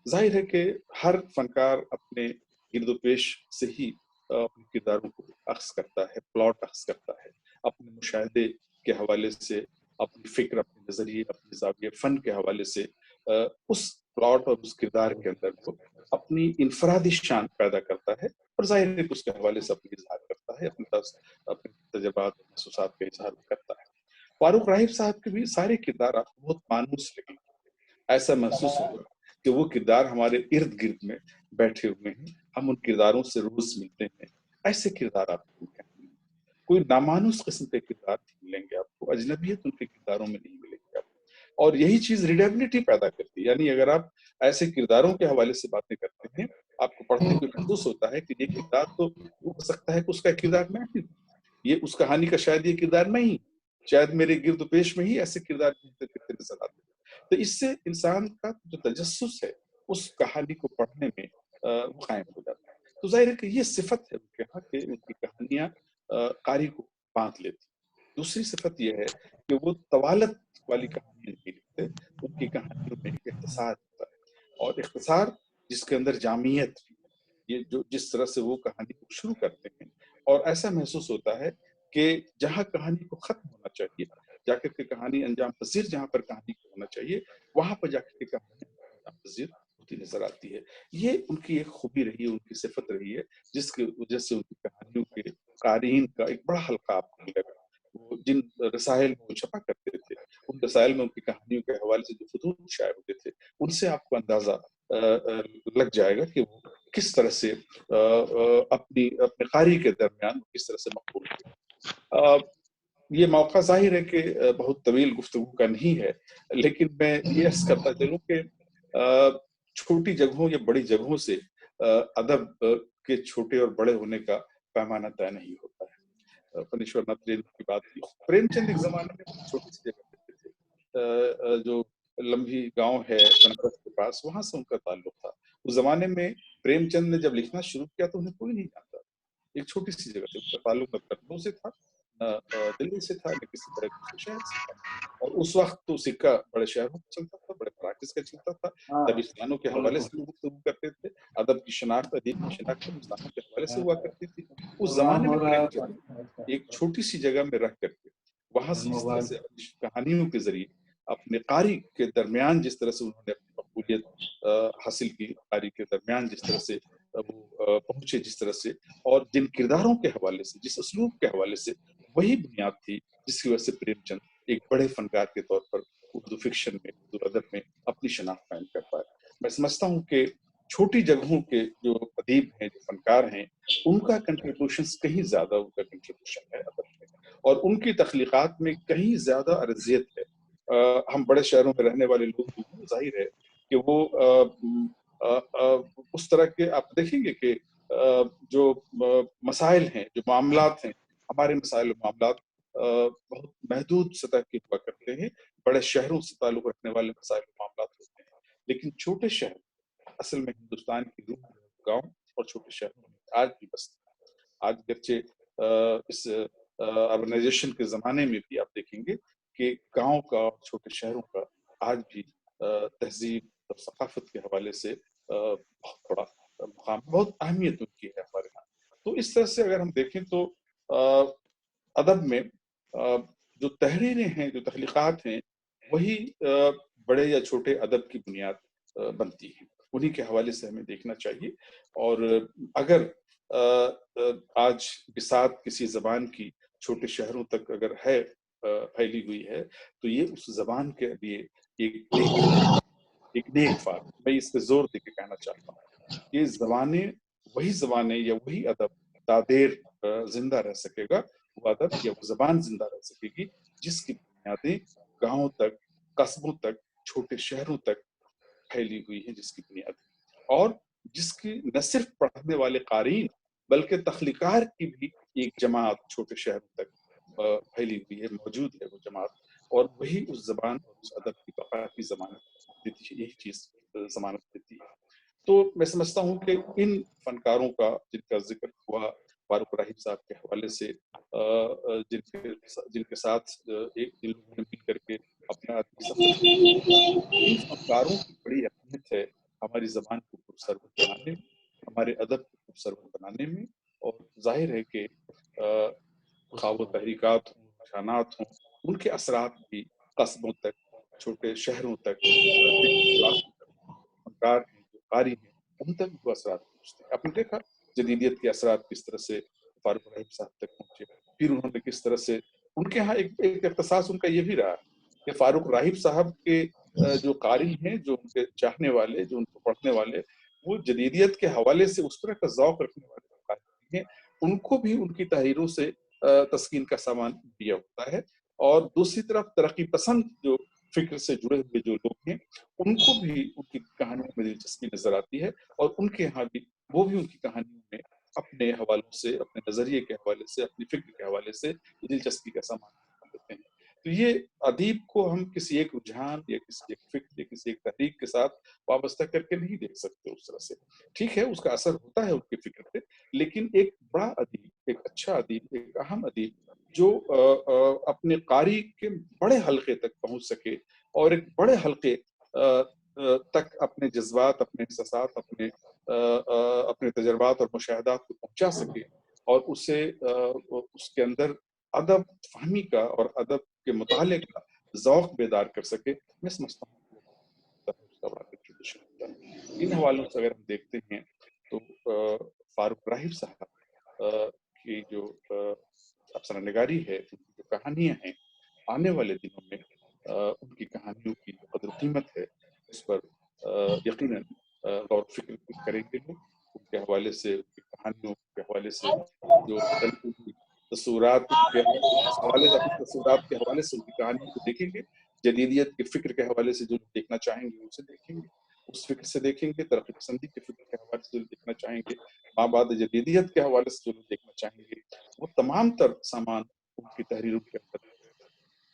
जाहिर है कि हर फनकार अपने गिरदोपेश से ही अपने किरदारों को अक्स करता है, प्लॉट अक्स करता है, अपने मुशाहिदे के हवाले से, अपनी फिक्र, अपने नजरिए, अपने ज़ाविये फन के हवाले से उस प्लॉट और उस किरदार के अंदर वो अपनी इनफरादी शान पैदा करता है, और जाहिर है कि उसके हवाले से अपनी इजहार करता है, अपने तजुर्बात, महसूसात का इजहार करता है। फारूक राहिब साहब के भी सारे किरदार आपको बहुत मानूस लगेंगे, ऐसा महसूस होगा कि वो किरदार हमारे इर्द गिर्द में बैठे हुए हैं, हम उन किरदारों से रोज मिलते हैं। ऐसे किरदार आपको कोई नामानुस किस्म के किरदार मिलेंगे आपको, अजनबियत उनके किरदारों में नहीं मिलेगी आपको, और यही चीज रीडेबिलिटी पैदा करती है। यानी अगर आप ऐसे किरदारों के हवाले से बातें करते हैं, आपको पढ़ते हुए महसूस होता है कि ये किरदार तो हो सकता है कि उसका किरदार मैं ही, ये उस कहानी का शायद ये किरदार मैं ही, शायद मेरे गिरद पेश में ही ऐसे किरदार घूमते फिरते नजर आते हैं। तो इससे इंसान का जो तजस्सुस है उस कहानी को पढ़ने में वो कायम हो जाता है। तो जाहिर है कि ये सिफत है उनके यहाँ कि उनकी कहानियां कारी को बांध लेती। दूसरी सिफत यह है कि वो तवालत वाली कहानियां नहीं लिखते, उनकी कहानियों में इख्तिसार होता है, और इख्तिसार जिसके अंदर जामियत भी, ये जो जिस तरह से वो कहानी को शुरू करते हैं, और ऐसा महसूस होता है कि जहाँ कहानी को खत्म होना चाहिए, जाकर के कहानी अंजाम पजीर जहाँ पर कहानी को होना चाहिए, वहां पर जाकर के कहानी अंजाम पजीर होती नजर आती है। ये उनकी एक खूबी रही है, उनकी सिफत रही है, जिसकी वजह से उनकी कहानियों के कारीन का एक बड़ा हल्का आपको मिलेगा। वो जिन रसायल में वो छपा करते थे, उन रसायल में उनकी कहानियों के हवाले से जो फुतूत शायर होते थे, उनसे आपको अंदाजा लग जाएगा कि वो किस तरह से अपने कारी के दरमियान किस तरह से मकबूल हुए। ये मौका जाहिर है कि बहुत तवील गुफ्तगू का नहीं है, लेकिन मैं ये अर्ज करता चलूं कि छोटी जगहों या बड़ी जगहों से अदब के छोटे और बड़े होने का पैमाना तय नहीं होता है। फनीश्वर नाथ की बात की, प्रेमचंद एक जमाने में छोटी सी जगह थे, जो लंबी गांव है बनारस के पास, वहां से उनका ताल्लुक था। उस जमाने में प्रेमचंद ने जब लिखना शुरू किया तो उन्हें कोई नहीं जानता, एक छोटी सी जगह से उनका ताल्लुक न लखनऊ से था, दिल्ली से था, न किसी बड़े शहर से था। और उस वक्त तो सिक्का बड़े शहरों में चलता था, बड़े मराकज का चलता था, दबिस्तानों के हवाले से लोग गुफ्तगू करते थे, अदब की शनाख्त, अदीब की शनाख्त दबिस्तानों के हवाले से हुआ करती थी। उस जमाने में प्रेमचंद एक छोटी सी जगह में रह करके वहां से जिस तरह से अपनी कहानियों के जरिए अपने कारी के दरमियान जिस तरह से उन्होंने अपनी मकबूलियत हासिल की, कारी के दरमियान जिस तरह से वो पहुंचे, जिस तरह से, और जिन किरदारों के हवाले से, जिस उसलूब के हवाले से, वही बुनियाद थी जिसकी वजह से प्रेमचंद एक बड़े फनकार के तौर पर उर्दू फिक्शन में, उर्दू अदब में अपनी शनाख्त कायम कर पाए। मैं समझता हूँ कि छोटी जगहों के जो अदीब हैं, जो फनकार हैं, उनका कंट्रीब्यूशन कहीं ज्यादा उनका कंट्रीब्यूशन है अदब में, और उनकी तख्लीकात में कहीं ज्यादा अर्जियत है। हम बड़े शहरों में रहने वाले लोग जाहिर है कि वो उस तरह के आप देखेंगे कि जो मसाइल हैं, जो मामलात हैं, हमारे मसाइल और मामलात बहुत महदूद सतह के हुआ करते हैं, बड़े शहरों से ताल्लुक रखने वाले मसाइल और मामलात होते हैं, लेकिन छोटे शहर असल में हिंदुस्तान की रूह, गांव और छोटे शहरों में आज भी बसते हैं। आज गरचे इस अर्बनाइजेशन के जमाने में भी आप देखेंगे कि गांव का और छोटे शहरों का आज भी तहजीब और सकाफत के हवाले से बहुत बड़ा मुकाम, बहुत अहमियत उनकी है हमारे यहाँ। तो इस तरह से अगर हम देखें तो अदब में जो तहरीरें हैं, जो तख्लीकात हैं, वही बड़े या छोटे अदब की बुनियाद बनती हैं, उन्हीं के हवाले से हमें देखना चाहिए। और अगर आज बिसात किसी जबान की छोटे शहरों तक अगर है, फैली हुई है, तो ये उस जबान के लिए एक नेक फार, मैं इस पे जोर देके कहना चाहता हूँ कि जबानें, वही जबानें या वही अदब तादेर जिंदा रह सकेगा, वो अदब या वो जबान जिंदा रह सकेगी जिसकी बुनियादें गांवों तक, कस्बों तक, छोटे शहरों तक फैली हुई है, जिसकी बुनियाद और जिसकी न सिर्फ पढ़ने वाले क़ारीन बल्कि तख्लीकार की भी एक जमात छोटे शहरों तक फैली हुई है, मौजूद है वो जमात, और वही उस जबान और उस अदब की बका की जमानत देती है, यही चीज जमानत देती है। तो मैं समझता हूँ कि इन फनकारों का जिनका जिक्र हुआ फारूक राहिब साहब के हवाले से, जिनके साथ एक दिन लोगों ने मिल करके अपना इन फनकारों की बड़ी अहमियत है हमारी जबान को खूबसूरत बनाने में, हमारे अदब को खूबसूरत बनाने में, और जाहिर है कि ख्वाब तहरीकात हों, निशानात हों, उनके असरात भी कस्बों तक, छोटे शहरों तक, फनकार हैं, जो कारी हैं, उन तक वो असरात पहुँचते हैं। आपने देखा जदीदियत के असरात किस तरह से फारूक राहिब साहब तक पहुंचे, फिर उन्होंने किस तरह से, उनके यहाँ एक इख्तिसास उनका ये भी रहा कि फारूक राहिब साहब के जो कारी हैं, जो उनके चाहने वाले, जो उनको पढ़ने वाले, वो जदीदियत के हवाले से उस तरह का ज़ौक़ रखने वाले कारी हैं, उनको भी उनकी तहरीरों से तस्कीन का सामान दिया होता है। और दूसरी तरफ तरक्की पसंद जो फिक्र से जुड़े हुए जो लोग हैं, उनको भी उनकी कहानियों में दिलचस्पी नजर आती है, और उनके यहाँ भी वो भी उनकी कहानियों में अपने हवालों से, अपने नजरिए के हवाले से, अपनी फिक्र के हवाले से दिलचस्पी का सामान देते हैं। तो ये अदीब को हम किसी एक रुझान या किसी एक फिक्र या किसी एक तहरीक के साथ वाबस्ता करके नहीं देख सकते उस तरह से। ठीक है, उसका असर होता है उनकी फिक्र पे, लेकिन एक बड़ा अदीब, एक अच्छा अदीब, एक अहम अदीब जो अपने कारी के बड़े हल्के तक पहुंच सके और एक बड़े हल्के तक अपने जज्बात, अपने एहसासात, अपने तजर्बात और मुशाहदात को पहुंचा सके, और उसे उसके अंदर अदब फहमी का और अदब के मुताले का ज़ौक़ बेदार कर सके, मैं समझता हूँ उसका बड़ा कंट्रीब्यूशन होता है। इन हवालों से अगर हम देखते हैं तो फारूक राहिब साहब की जो अफसाना निगारी है, उनकी जो कहानियाँ हैं, आने वाले दिनों में उनकी कहानियों की जो कदर कीमत है, उस पर यकीनन गौर फिक्र करेंगे लोग। उनके हवाले से, उनकी कहानियों के हवाले से जो तस्वीरात के हवाले से, अपने तस्वीरात के हवाले से उनकी कहानियों को देखेंगे, जदीदियत के फिक्र के हवाले से जो देखना चाहेंगे उसे देखेंगे, उस फिक्र से देखेंगे, तरक्की पसंदी के फिक्र के हवाले से जो देखना चाहेंगे, माबाद जदीदियत के हवाले से जो देखना चाहेंगे, वो तमाम तर सामान उनकी तहरीरों के अंदर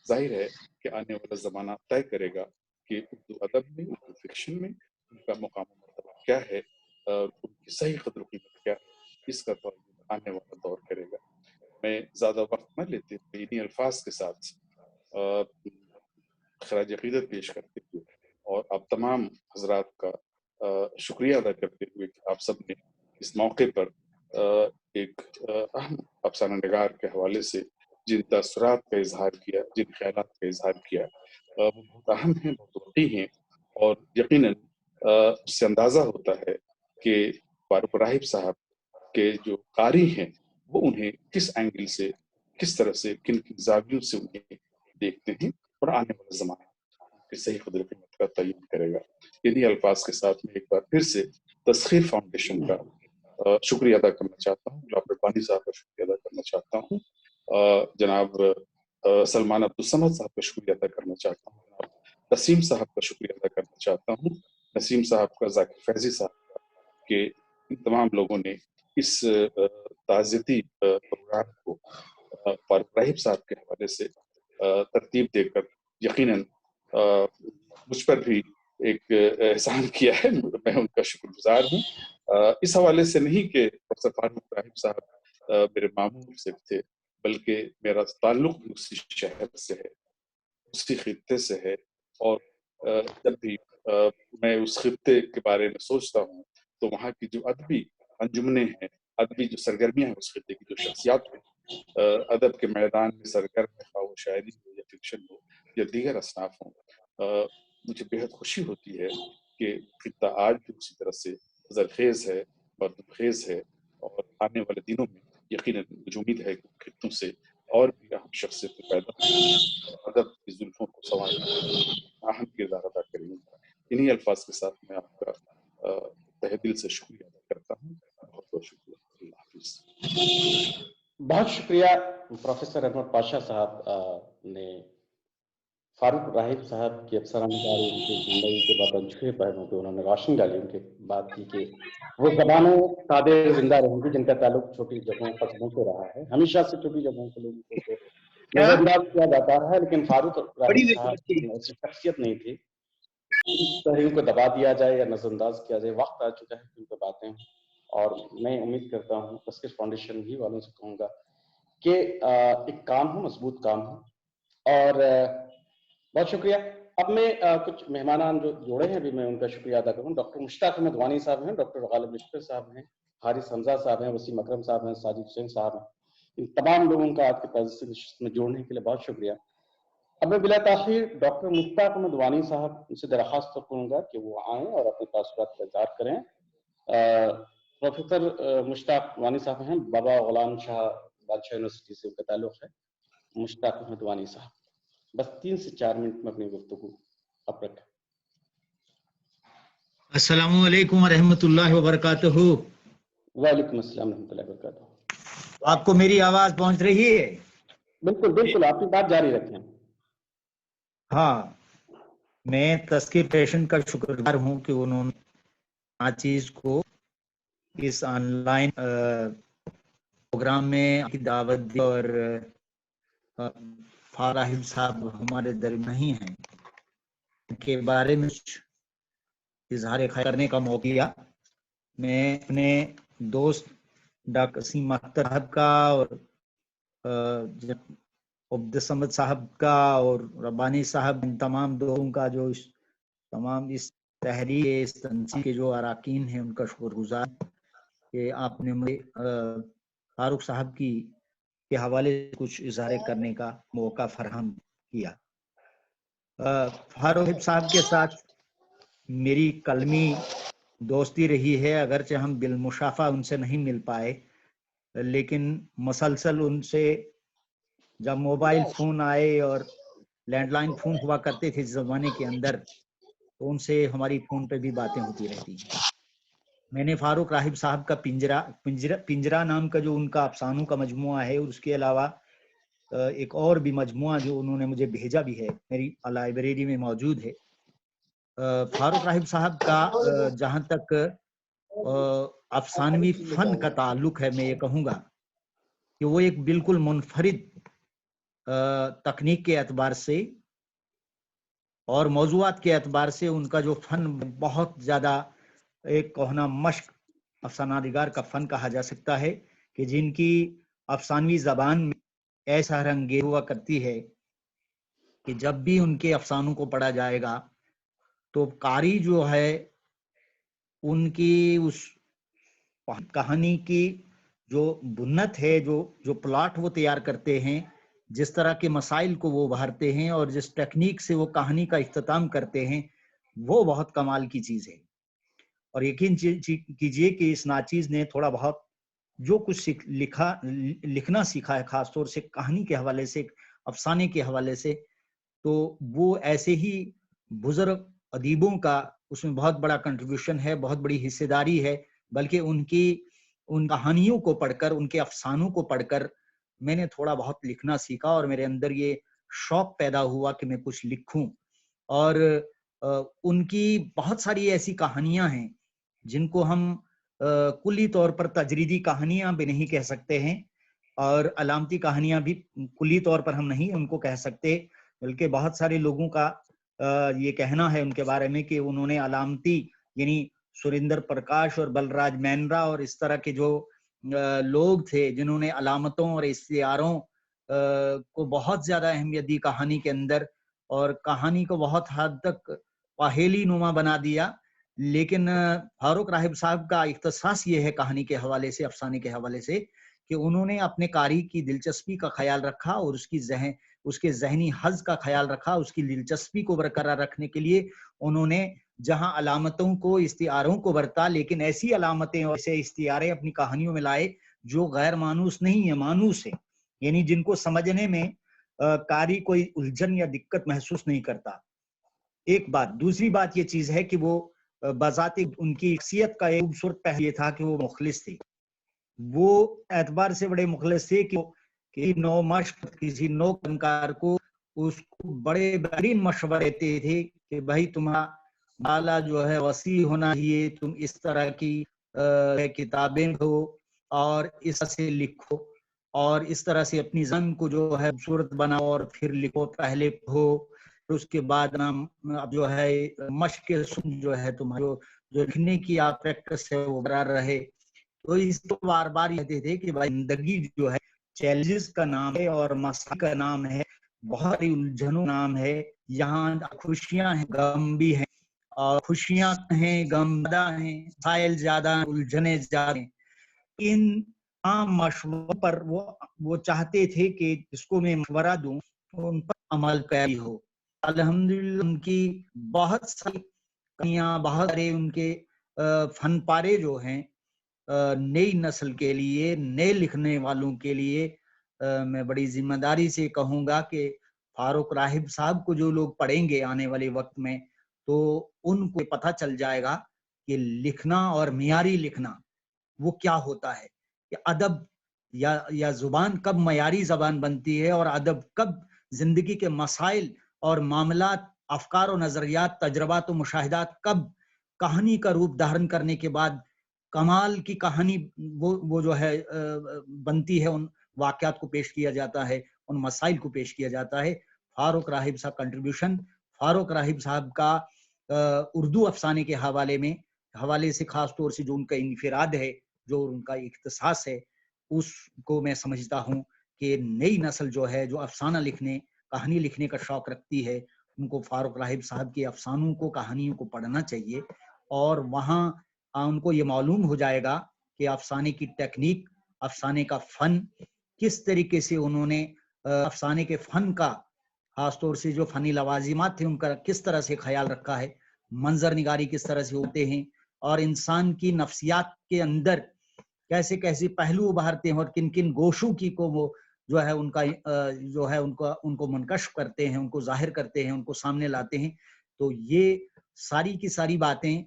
जाहिर है कि आने वाला ज़माना तय करेगा कि उर्दू अदब में, उर्दू फिक्शन में उनका मुकाम मर्तबा क्या है, उनकी सही कदर कीमत क्या है, इसका तो आने वाला दौर करेगा। मैं ज़्यादा वक्त न लेते हुए इन्हीं अल्फाज के साथ खराज अक़ीदत पेश करते हुए और आप तमाम हजरात का शुक्रिया अदा करते हुए कि आप सब ने इस मौके पर एक अहम अफसाना निगार के हवाले से जिन तअस्सुरात का इजहार किया, जिन ख्यालात का इजहार किया, वो बहुत अहम हैं, बहुत वक़ी हैं, और यकीनन उससे अंदाज़ा होता है कि फारूक राहिब साहब के जो कारी हैं, वो उन्हें किस एंगल से, किस तरह से, किन-किन ज़ावियों से उन्हें देखते हैं, और आने वाला ज़माना उनकी सही कदर कीमत का तय्युन करेगा। इन्हीं अल्फाज के साथ मैं एक बार फिर से तस्खीर फाउंडेशन का शुक्रिया अदा करना चाहता हूँ, डॉक्टर पानी साहब का शुक्रिया अदा करना चाहता हूँ, जनाब सलमान अब्दुल समद साहब का शुक्रिया अदा करना चाहता हूँ, जनाब नसीम साहब का शुक्रिया अदा करना चाहता हूँ, नसीम साहब का, ज़ाकिर फैज़ी साहब का, कि इन तमाम लोगों ने इस ताज़ियती प्रोग्राम को फारूक राहिब साहब के हवाले से तरतीब देकर यकीनन मुझ पर भी एक एहसान किया है, मैं उनका शुक्रगुजार हूँ। इस हवाले से नहीं कि प्रोफेसर फारूक राहिब साहब मेरे मामूल से थे, बल्कि मेरा ताल्लुक भी उसी शहर से है, उसी खित्ते से है, और जब भी मैं उस खित्ते के बारे में सोचता हूँ तो वहाँ की जो अदबी अंजुमनें हैं, अदबी जो सरगर्मियाँ हैं, उस खित्ते की जो शख्सियात हैं, अदब के मैदान में सरगर्म है, ख्वाह वो शायरी हो या फिक्शन हो या दीगर असनाफ हों, मुझे बेहद खुशी होती है कि खित्ता आज भी उसी तरह से ज़रख़ेज़ है, मरदूख़ेज़ है, और आने वाले दिनों में यकीनन मुझे उम्मीद है कि खित्तों से और भी अहम शख्सियतें पैदा होंगी, अदब की ज़ुल्फ़ों को संवारने में अहम किरदार अदा करेंगी। इन्हीं अल्फाज के साथ मैं आपका तहे दिल से शुक्रिया अदा करता हूँ। बहुत बहुत शुक्रिया। अल्लाह हाफ़िज़। बहुत शुक्रिया प्रोफेसर अहमद पाशा साहब ने फारूक राहिब साहब की अफसरानदारी, उनकी जिंदगी के बाद अनछुए पहलुओं पे उन्होंने रोशनी डाली। उनके बात की कि वो ज़बानें सादे जिंदा रहेंगी जिनका ताल्लुक छोटी जगहों कस्बों से रहा है। हमेशा से छोटी जगहों के लोगों को नजरअंदाज किया जाता रहा है, लेकिन फारूक राहिब साहब में ऐसी शख्सियत नहीं थी इस तहरीर को दबा दिया जाए या नजरअंदाज किया जाए। वक्त आ चुका है कि उन पर बातें हों, और मैं उम्मीद करता हूँ तस्कीर फाउंडेशन भी वालों से कहूँगा कि एक काम हो, मजबूत काम हो। और बहुत शुक्रिया। अब मैं कुछ मेहमान जो जोड़े हैं अभी मैं उनका शुक्रिया अदा करूँ। डॉक्टर मुश्ताक अहमद वानी साहब हैं, डॉक्टर गालिब लश्कर साहब हैं, हारिस हमजा साहब हैं, वसीम अकरम साहब हैं, साजिद हुसैन साहब हैं। इन तमाम लोगों का आपके पास में जोड़ने के लिए बहुत शुक्रिया। अब मैं बिला ताखिर डॉक्टर मुश्ताक अहमद वानी साहब से दरख्वास्त करूँगा कि वो आएँ और अपने तासुरात का इज़हार करें। प्रोफेसर मुश्ताक वानी साहब हैं, बाबा गुलाम शाह बादशाह यूनिवर्सिटी से उनका ताल्लुक है। मुश्ताक अहमद वानी साहब, बस 3 से 4 मिनट में अपनी गुफ्तगू आप रखें। अस्सलामु अलैकुम रहमतुल्लाहि व बरकातहू। वालेकुम अस्सलाम रहमतुल्लाहि व बरकातहू। आपको मेरी आवाज पहुंच रही है? बिल्कुल बिल्कुल, आपकी बात जारी रखें। हाँ, मैं तस्कीर पेशेंट का शुक्रगुजार हूँ कि उन्होंने आज चीज को इस ऑनलाइन प्रोग्राम में की दावत दी, और फाराहिब साहब हमारे दर नहीं हैं, उनके बारे में इजहार ख्याल करने का मौका दिया। मैं अपने दोस्त डॉक्टर असीम अख्तर साहब का और अब्दुल समद साहब का और रब्बानी साहब, इन तमाम लोगों का जो इस तहरीर इस तंजीम के जो अराकीन हैं उनका शुक्रगुजार कि आपने मुझे फारूक साहब के हवाले से कुछ इज़हार करने का मौका फराहम किया। फारूक साहब के साथ मेरी कलमी दोस्ती रही है, अगरचे हम बिलमुशाफा उनसे नहीं मिल पाए, लेकिन मसलसल उनसे जब मोबाइल फ़ोन आए और लैंडलाइन फ़ोन हुआ करते थे इस ज़माने के अंदर, तो उनसे हमारी फ़ोन पे भी बातें होती रहती हैं। मैंने फारूक राहिब साहब का पिंजरा नाम का जो उनका अफसानों का मजमुआ है, और उसके अलावा एक और भी मजमुआ जो उन्होंने मुझे भेजा भी है, मेरी लाइब्रेरी में मौजूद है। फारूक राहिब साहब का जहाँ तक अफसानवी फ़न का ताल्लुक है, मैं ये कहूँगा कि वो एक बिल्कुल मुनफरिद तकनीक के एतबार से और मौज़ूआत के एतबार से उनका जो फ़न बहुत ज़्यादा एक कहना मश्क अफसानादिगार का फ़न कहा जा सकता है, कि जिनकी अफसानवी ज़बान में ऐसा रंगेज हुआ करती है कि जब भी उनके अफसानों को पढ़ा जाएगा तो कारी जो है उनकी उस कहानी की जो बुन्नत है, जो प्लॉट वो तैयार करते हैं, जिस तरह के मसाइल को वो उभारते हैं और जिस टेक्निक से वो कहानी का इख्तिताम करते हैं, वो बहुत कमाल की चीज़ है। और यकीन कीजिए कि इस नाचीज़ ने थोड़ा बहुत जो कुछ लिखना सीखा है, खासतौर से कहानी के हवाले से, अफसाने के हवाले से, तो वो ऐसे ही बुजुर्ग अदीबों का उसमें बहुत बड़ा कंट्रीब्यूशन है, बहुत बड़ी हिस्सेदारी है। बल्कि उन कहानियों को पढ़कर, उनके अफसानों को पढ़कर मैंने थोड़ा बहुत लिखना सीखा, और मेरे अंदर ये शौक पैदा हुआ कि मैं कुछ लिखूं। और उनकी बहुत सारी ऐसी कहानियां हैं जिनको हम कुल्ली तौर पर तजरीदी कहानियां भी नहीं कह सकते हैं, और अलामती कहानियां भी कुल्ली तौर पर हम नहीं उनको कह सकते, बल्कि बहुत सारे लोगों का ये कहना है उनके बारे में कि उन्होंने अलामती, यानी सुरेंद्र प्रकाश और बलराज मैनरा और इस तरह के जो लोग थे जिन्होंने अलामतों और इस्तियारों को बहुत ज्यादा अहमियत दी कहानी के अंदर, और कहानी को बहुत हद तक पहेली नुमा बना दिया। लेकिन फारूक राहिब साहब का इख्तिसास ये है कहानी के हवाले से, अफसाने के हवाले से, कि उन्होंने अपने कारी की दिलचस्पी का ख्याल रखा और उसके जहनी हज का ख्याल रखा। उसकी दिलचस्पी को बरकरार रखने के लिए उन्होंने जहां अलामतों को, इस्तियारों को बरता, लेकिन ऐसी अलामतें और ऐसे इस्तियारे अपनी कहानियों में लाए जो गैर मानूस नहीं है, मानूस है, यानी जिनको समझने में कारी कोई उलझन या दिक्कत महसूस नहीं करता। एक बात। दूसरी बात ये चीज है कि वो बजाते उनकी शख्सियत का एक खूबसूरत पहलू ये था कि वो मुखलिस थी। वो एतबार से बड़े मुखलिस थे कि नौ मश्क किसी नौ फनकार को उसको बड़े बेहतरीन मशवरे देते थे कि भाई तुम्हारा माला जो है वसी होना चाहिए, तुम इस तरह की किताबें हो और इस तरह से लिखो और इस तरह से अपनी ज़बान को जो है खूबसूरत बनाओ और फिर लिखो, पहले हो फिर उसके बाद नाम अब जो है मश्क सुन जो है तुम्हारा जो लिखने की आप प्रैक्टिस है वो बरकरार रहे। तो इसको बार बार कहते थे कि भाई जिंदगी जो है चैलेंजेस का नाम है और मसाइल का नाम है, बहुत ही उलझनों नाम है। यहाँ खुशियां हैं, गम भी हैं, और खुशियां हैं, गम ज्यादा हैं, मसाइल ज्यादा, उलझने ज्यादा हैं। इन आम मशवरों पर वो चाहते थे कि जिसको मैं मशवरा दूं तो उन पर अमल पैरी हो। अल्हम्दुलिल्लाह उनकी बहुत सारी कमियां, बहुत सारे उनके फन पारे जो हैं नई नस्ल के लिए, नए लिखने वालों के लिए मैं बड़ी जिम्मेदारी से कहूंगा कि फारूक राहिब साहब को जो लोग पढ़ेंगे आने वाले वक्त में तो उनको पता चल जाएगा कि लिखना और मियारी लिखना वो क्या होता है, कि अदब या जुबान कब मयारी जबान बनती है और अदब कब जिंदगी के मसाइल और मामलात, अफकार और नजरियात, तजर्बात और मुशाहिदात कब कहानी का रूप धारण करने के बाद कमाल की कहानी वो जो है बनती है, उन वाकयात को पेश किया जाता है, उन मसाइल को पेश किया जाता है। फारूक राहिब साहब कंट्रीब्यूशन, फारूक राहिब साहब का उर्दू अफसाने के हवाले से खास तौर से जो उनका इनफिराद है, जो उनका इख्तिसास है, उसको मैं समझता हूँ कि नई नस्ल जो है जो अफसाना लिखने, कहानी लिखने का शौक रखती है, उनको फारूक राहिब साहब के अफसानों को, कहानियों को पढ़ना चाहिए और वहाँ उनको ये मालूम हो जाएगा कि अफसाने की टेक्निक, अफसाने का फन किस तरीके से उन्होंने अफसाने के फन का खासतौर से जो फनी लवाजिमात थे उनका किस तरह से ख्याल रखा है, मंजर निगारी किस तरह से होते हैं और इंसान की नफ्सियात के अंदर कैसे कैसे पहलू उभारते हैं और किन किन गोशों की को वो जो है उनका जो है उनको मुनकश्फ करते हैं, उनको जाहिर करते हैं, उनको सामने लाते हैं। तो ये सारी की सारी बातें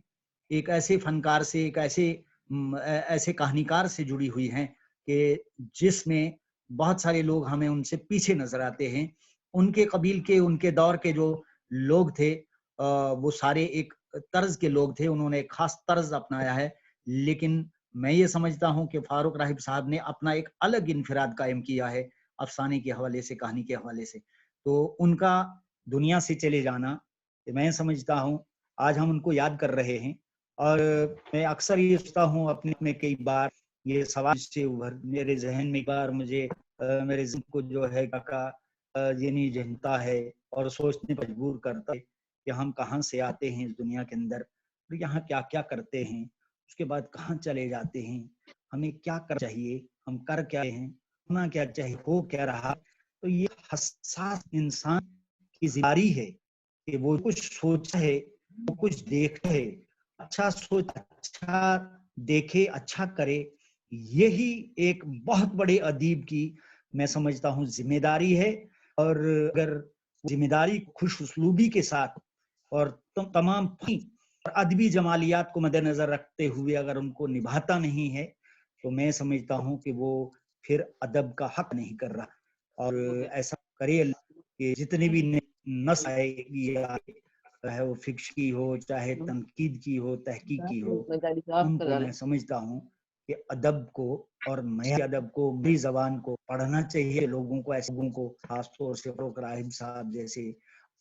एक ऐसे फनकार से, एक ऐसे कहानीकार से जुड़ी हुई हैं कि जिसमें बहुत सारे लोग हमें उनसे पीछे नजर आते हैं। उनके कबील के, उनके दौर के जो लोग थे वो सारे एक तर्ज के लोग थे, उन्होंने एक खास तर्ज अपनाया है। लेकिन मैं ये समझता हूँ कि फारूक राहिब साहब ने अपना एक अलग इनफिराद कायम किया है अफसाने के हवाले से, कहानी के हवाले से। तो उनका दुनिया से चले जाना, मैं समझता हूँ आज हम उनको याद कर रहे हैं और मैं अक्सर ये सोचता हूँ अपने में, कई बार ये सवाल से उभर मेरे जहन में, एक बार मुझे मेरे ज़हन को जो है काका ये नहीं जमता है और सोचने पर मजबूर करता है कि हम कहाँ से आते हैं इस दुनिया के अंदर, तो यहाँ क्या क्या करते हैं, उसके बाद कहाँ चले जाते हैं, हमें क्या कर चाहिए, हम कर क्या हैं, होना क्या चाहिए, हो क्या रहा। तो ये हसास इंसान की जिम्मेदारी है कि वो कुछ सोचा है, वो कुछ देखा है, अच्छा सोच, अच्छा देखे, अच्छा करे। यही एक बहुत बड़े अदीब की मैं समझता हूँ जिम्मेदारी है। और अगर जिम्मेदारी खुश उसलूबी के साथ और तमाम और अदबी जमालियात को मद्देनजर रखते हुए अगर उनको निभाता नहीं है तो मैं समझता हूँ कि वो फिर अदब का हक नहीं कर रहा। और ऐसा करे कि जितने भी नस्ल आए, चाहे वो फिक्श की हो, चाहे तनकीद की हो, तहकीक की हो, उनको मैं समझता हूँ कि अदब को और मयारी अदब को, मेरी जबान को पढ़ना चाहिए लोगों को, ऐसे लोगों को, खासतौर से फारूक राहिब साहब जैसे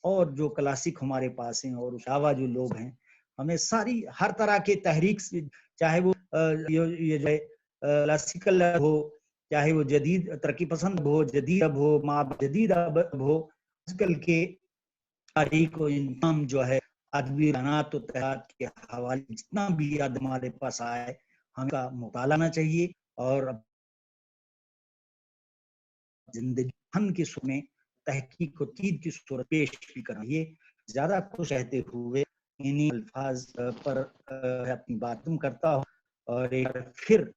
और जो क्लासिक हमारे पास हैं और अलावा जो लोग हैं, हमें सारी हर तरह के तहरीक से, चाहे वो ये जो है क्लासिकल हो, चाहे वो जदीद तरक्की पसंद हो, जदीद अब हो, जदीद अब हो, आजकल के तारीख और इंतजाम जो है अदबी बनात और तहरीक के हवाले जितना भी याद हमारे पास आए हमें का मुताला चाहिए और जिंदगी फन की सूरत में तहकीक और तदकीक की सूरत पेश भी करना। ये ज्यादा खुश रहते हुए इन्हीं अल्फाज पर अपनी बातें करता हूँ और एक फिर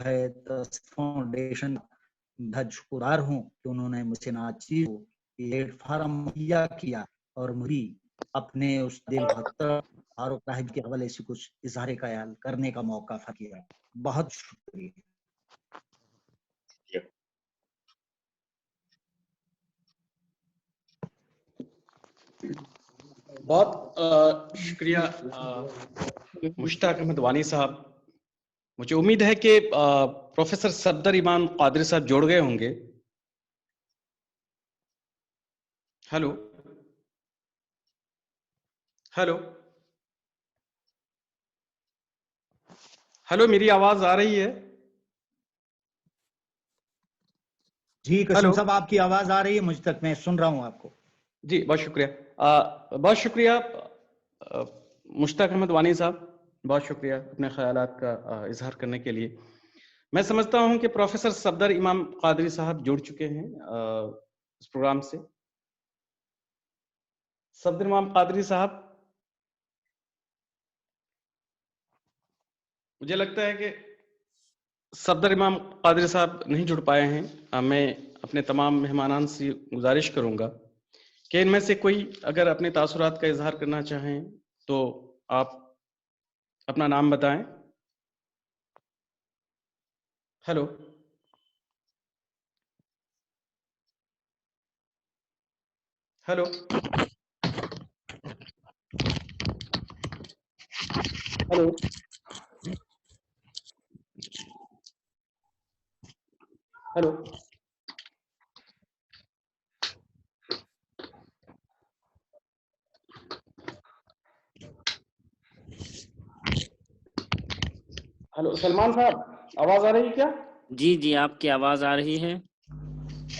है फाउंडेशन शुक्रगुजार हूँ कि उन्होंने मुझसे नाचीज को प्लेटफार्म मुहैया किया और मुझे अपने उस दिल फारूक राहिब के हवाले से कुछ इजहार ख्याल करने का मौका किया। बहुत शुक्रिया। بہت شکریہ مشتاق احمد وانی صاحب. مجھے امید ہے کہ پروفیسر صفدر امام قادری صاحب جوڑ گئے ہوں گے. ہلو ہلو ہلو میری آواز آ رہی ہے؟ جی قاسم صاحب آپ کی آواز آ رہی ہے مجھ تک، میں سن رہا ہوں آپ کو. جی بہت شکریہ. بہت شکریہ مشتاق احمد وانی صاحب، بہت شکریہ اپنے خیالات کا اظہار کرنے کے لیے. میں سمجھتا ہوں کہ پروفیسر صفدر امام قادری صاحب جڑ چکے ہیں اس پروگرام سے. صفدر امام قادری صاحب، مجھے لگتا ہے کہ صفدر امام قادری صاحب نہیں جڑ پائے ہیں. میں اپنے تمام مہمانان سے گزارش کروں گا کہ ان میں سے کوئی اگر اپنے تاثرات کا اظہار کرنا چاہیں تو آپ اپنا نام بتائیں. Hello hello hello hello hello Salman صاحب آواز آ رہی ہے کیا؟ جی جی آپ کی آواز آ رہی ہے.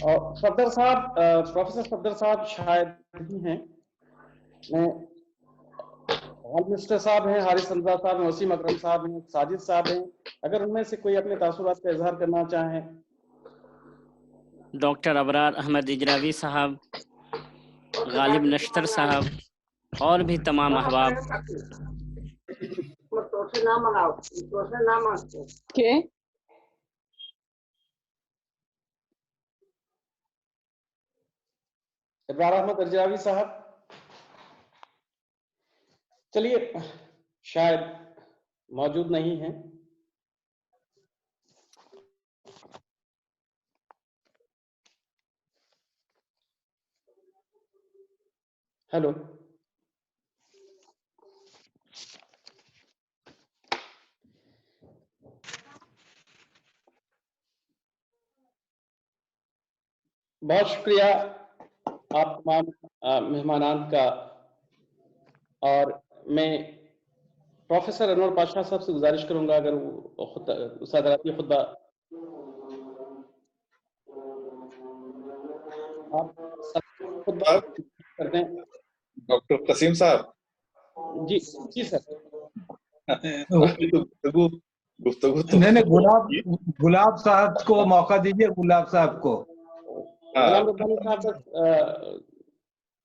اور صفدر صاحب، پروفیسر صفدر صاحب شاید نہیں ہیں. میں مسٹر صاحب ہیں، حارث حمزہ صاحب ہیں، وسیم اکرم صاحب ہیں، ساجد صاحب ہیں. اگر ان میں سے کوئی اپنے تاثرات کا اظہار کرنا چاہیں. ڈاکٹر ابرار احمد اجراوی صاحب، غالب نشتر صاحب اور بھی تمام احباب. ابرار احمد اجراوی صاحب، چلیے شاید موجود نہیں ہیں. ہلو بہت شکریہ آپ تمام مہمانان کا. اور میں پروفیسر انور پاشا صاحب سے گزارش کروں گا اگر وہ صدراتی خطبہ کر دیں. ڈاکٹر قاسم صاحب. جی جی سر. گفتگو نہیں گلاب صاحب کو موقع دیجیے. گلاب صاحب کو، غلام ربانی صاحب،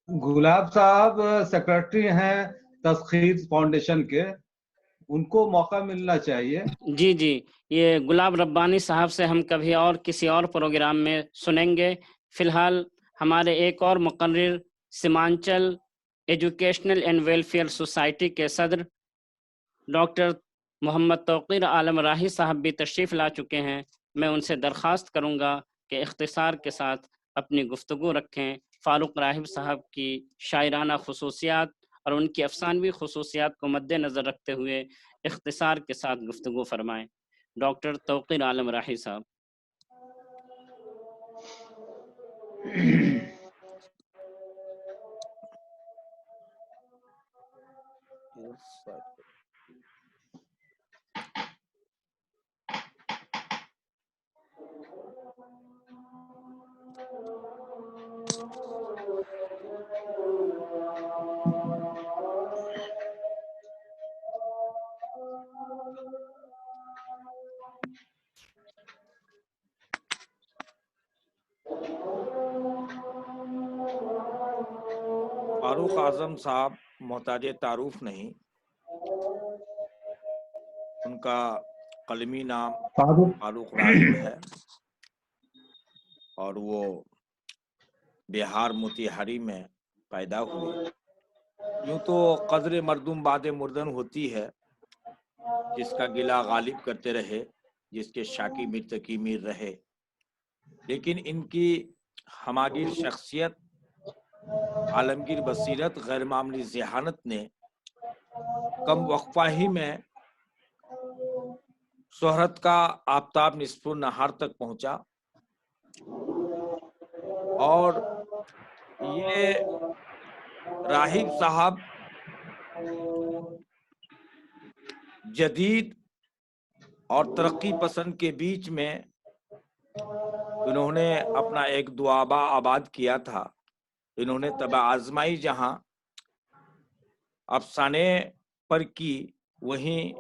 گلاب صاحب سیکرٹری ہیں تسخیر فاؤنڈیشن کے، ان کو موقع ملنا چاہیے. جی جی یہ گلاب ربانی صاحب سے ہم کبھی اور کسی اور پروگرام میں سنیں گے. فی الحال ہمارے ایک اور مقرر Seemanchal educational and welfare society کے صدر ڈاکٹر محمد توقیر عالم راہی صاحب بھی تشریف لا چکے ہیں. میں ان سے درخواست کروں گا کہ اختصار کے ساتھ اپنی گفتگو رکھیں. فاروق راہب صاحب کی شاعرانہ خصوصیات اور ان کی افسانوی خصوصیات کو مد نظر رکھتے ہوئے اختصار کے ساتھ گفتگو فرمائیں. ڈاکٹر توقیر عالم راہی صاحب. فاروق اعظم صاحب محتاج تعارف نہیں، ان کا قلمی نام فاروق راغب ہے اور وہ بہار موتیہاری میں پیدا ہوئے. یوں تو قدر مردم باد مردن ہوتی ہے، جس کا گلہ غالب کرتے رہے، جس کے شاکی مرتقی میر رہے. لیکن ان کی ہماگیر شخصیت आलमगीर बसीरत, गैर मामूली ज़हानत ने कम वक्फा ही में शोहरत का आफताब निस्फुर नहार तक पहुंचा। और ये राहिब साहब जदीद और तरक्की पसंद के बीच में इन्होंने अपना एक दुआबा आबाद किया था। इन्होंने तब आजमाई जहां अफसाने पर की, वहीं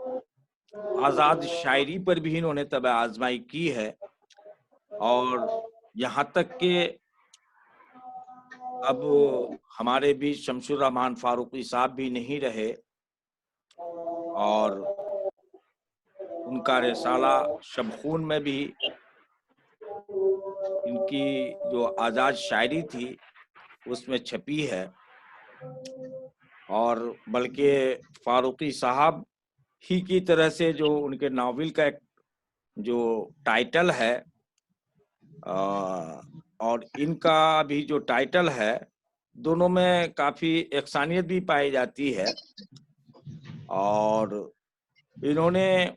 आजाद शायरी पर भी इन्होंने तब आजमाई की है। और यहाँ तक कि अब हमारे बीच शमशुर रहमान फारूकी साहब भी नहीं रहे और उनका रिसाला शबखून में भी इनकी जो आजाद शायरी थी उसमें छपी है। और बल्कि फारूकी साहब ही की तरह से जो उनके नावल का एक जो टाइटल है और इनका भी जो टाइटल है, दोनों में काफी एकसानियत भी पाई जाती है। और इन्होंने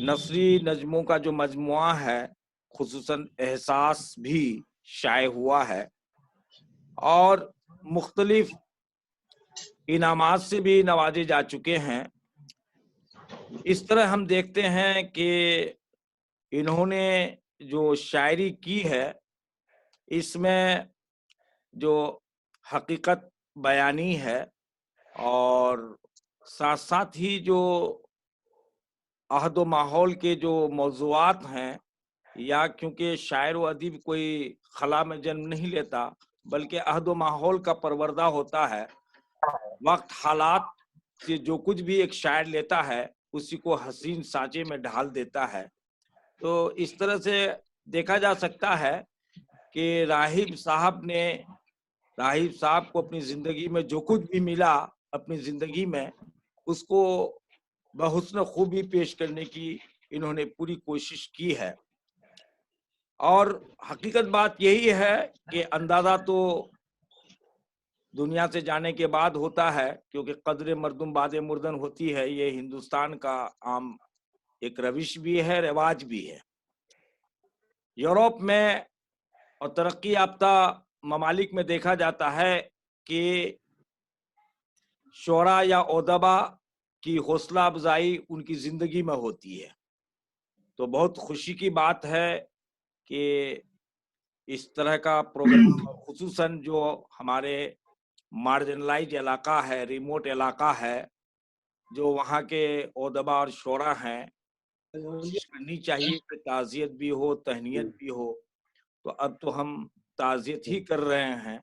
नसरी नज़मों का जो मजमुआ है, खुसूसन एहसास भी शाये हुआ है और मुख्तलिफ इनामात से भी नवाजे जा चुके हैं। इस तरह हम देखते हैं कि इन्होंने जो शायरी की है, इसमें जो हकीकत बयानी है और साथ साथ ही जो अहद व माहौल के जो मौज़ूआत हैं, या क्योंकि शायर व अदीब कोई खला में जन्म नहीं लेता बल्कि अहद व माहौल का परवरदा होता है। वक्त हालात से जो कुछ भी एक शायर लेता है उसी को हसीन सांचे में ढाल देता है। तो इस तरह से देखा जा सकता है कि राहिब साहब को अपनी जिंदगी में जो कुछ भी मिला अपनी जिंदगी में, उसको बहुस्न खूबी पेश करने की इन्होंने पूरी कोशिश की है। और हकीकत बात यही है कि अंदाजा तो दुनिया से जाने के बाद होता है, क्योंकि कद्र मर्दुम बादे मुर्दन होती है, ये हिंदुस्तान का आम एक रविश भी है, रिवाज भी है। यूरोप में और तरक्की याफ्ता ममालिक में देखा जाता है कि शोरा या ओदबा की हौसला अफजाई उनकी जिंदगी में होती है। तो बहुत खुशी की बात है कि इस तरह का प्रोग्राम, खुसूसन जो हमारे मार्जिनलाइज इलाका है, रिमोट इलाका है, जो वहाँ के ओदबा और शोरा हैं, कोशिश करनी चाहिए कि ताज़ियत भी हो, तहनीयत भी हो। तो अब तो हम ताज़ियत ही कर रहे हैं।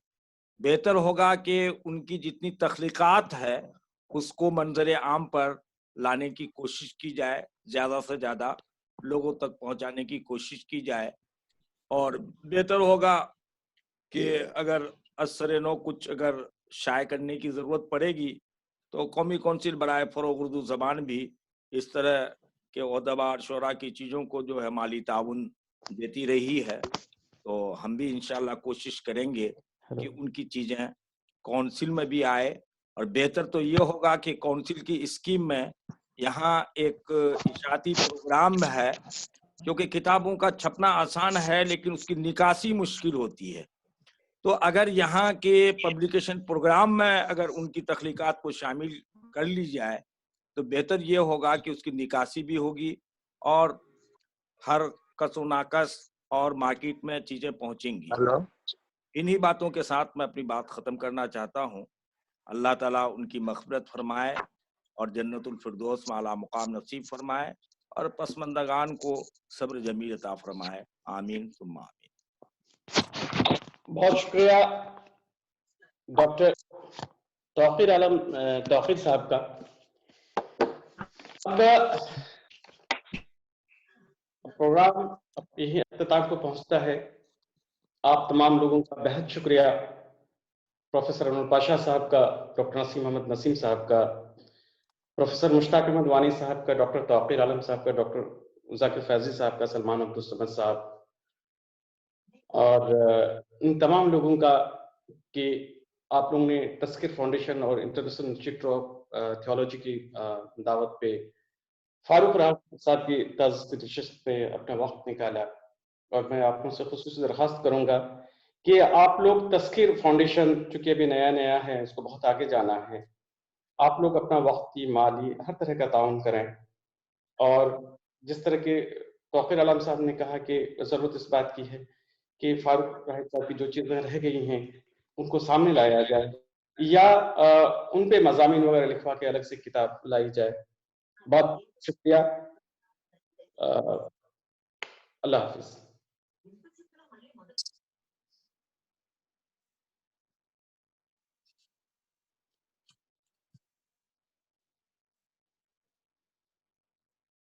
बेहतर होगा कि उनकी जितनी तख्लीकात है उसको मंजर आम पर लाने की कोशिश की जाए, ज़्यादा से ज़्यादा लोगों तक पहुंचाने की कोशिश की जाए। और बेहतर होगा कि अगर असर नो कुछ अगर शाये करने की ज़रूरत पड़ेगी तो कौमी कौंसिल बराए फ़रोग़ उर्दू ज़बान भी इस तरह के ओदबा और शोरा की चीज़ों को जो है माली ताउन देती रही है। तो हम भी इंशाल्लाह कोशिश करेंगे कि उनकी चीज़ें कौंसिल में भी आए। और बेहतर तो ये होगा कि कौंसिल की स्कीम में यहाँ एक इशाती प्रोग्राम है, क्योंकि किताबों का छपना आसान है लेकिन उसकी निकासी मुश्किल होती है। तो अगर यहाँ के पब्लिकेशन प्रोग्राम में अगर उनकी तख्लीकात को शामिल कर ली जाए तो बेहतर ये होगा कि उसकी निकासी भी होगी और हर कसो नाकस और मार्केट में चीजें पहुंचेंगी। इन्हीं बातों के साथ मैं अपनी बात खत्म करना चाहता हूँ। अल्लाह ताला उनकी मग़फ़िरत फरमाए और जन्नतुल फिरदौस में आला मुकाम नसीब फरमाए और पसमंदगान को सब्र जमील अता फरमाए। आमीन सुम्मा आमीन। बहुत शुक्रिया डॉक्टर तौक़ीर साहब का। अब प्रोग्राम यही अख्ताम को पहुंचता है। आप तमाम लोगों का बेहद शुक्रिया, प्रोफेसर अनवर पाशा साहब का, डॉक्टर नसीम मोहम्मद नसीम साहब का, प्रोफेसर मुश्ताक अहमद वानी साहब का, डॉक्टर तौक़ीर आलम साहब का, डॉक्टर ज़ाकिर फैज़ी साहब का, सलमान अब्दुल समद साहब اور ان تمام لوگوں کا کہ آپ لوگوں نے تذکر فاؤنڈیشن اور انٹرنیشنل انسٹیٹیوٹ آف تھیولوجی کی دعوت پہ فاروق راز صاحب کی نشست پہ اپنا وقت نکالا، اور میں آپ سے خصوصی درخواست کروں گا کہ آپ لوگ تذکر فاؤنڈیشن چونکہ ابھی نیا نیا ہے، اس کو بہت آگے جانا ہے، آپ لوگ اپنا وقتی مالی ہر طرح کا تعاون کریں. اور جس طرح کے توقیر عالم صاحب نے کہا کہ ضرورت اس بات کی ہے کہ فاروق راہب صاحب کی جو چیزیں رہ گئی ہیں ان کو سامنے لایا جائے، یا ان پہ مضامین وغیرہ لکھوا کے الگ سے کتاب لائی جائے. بہت شکریہ. اللہ حافظ.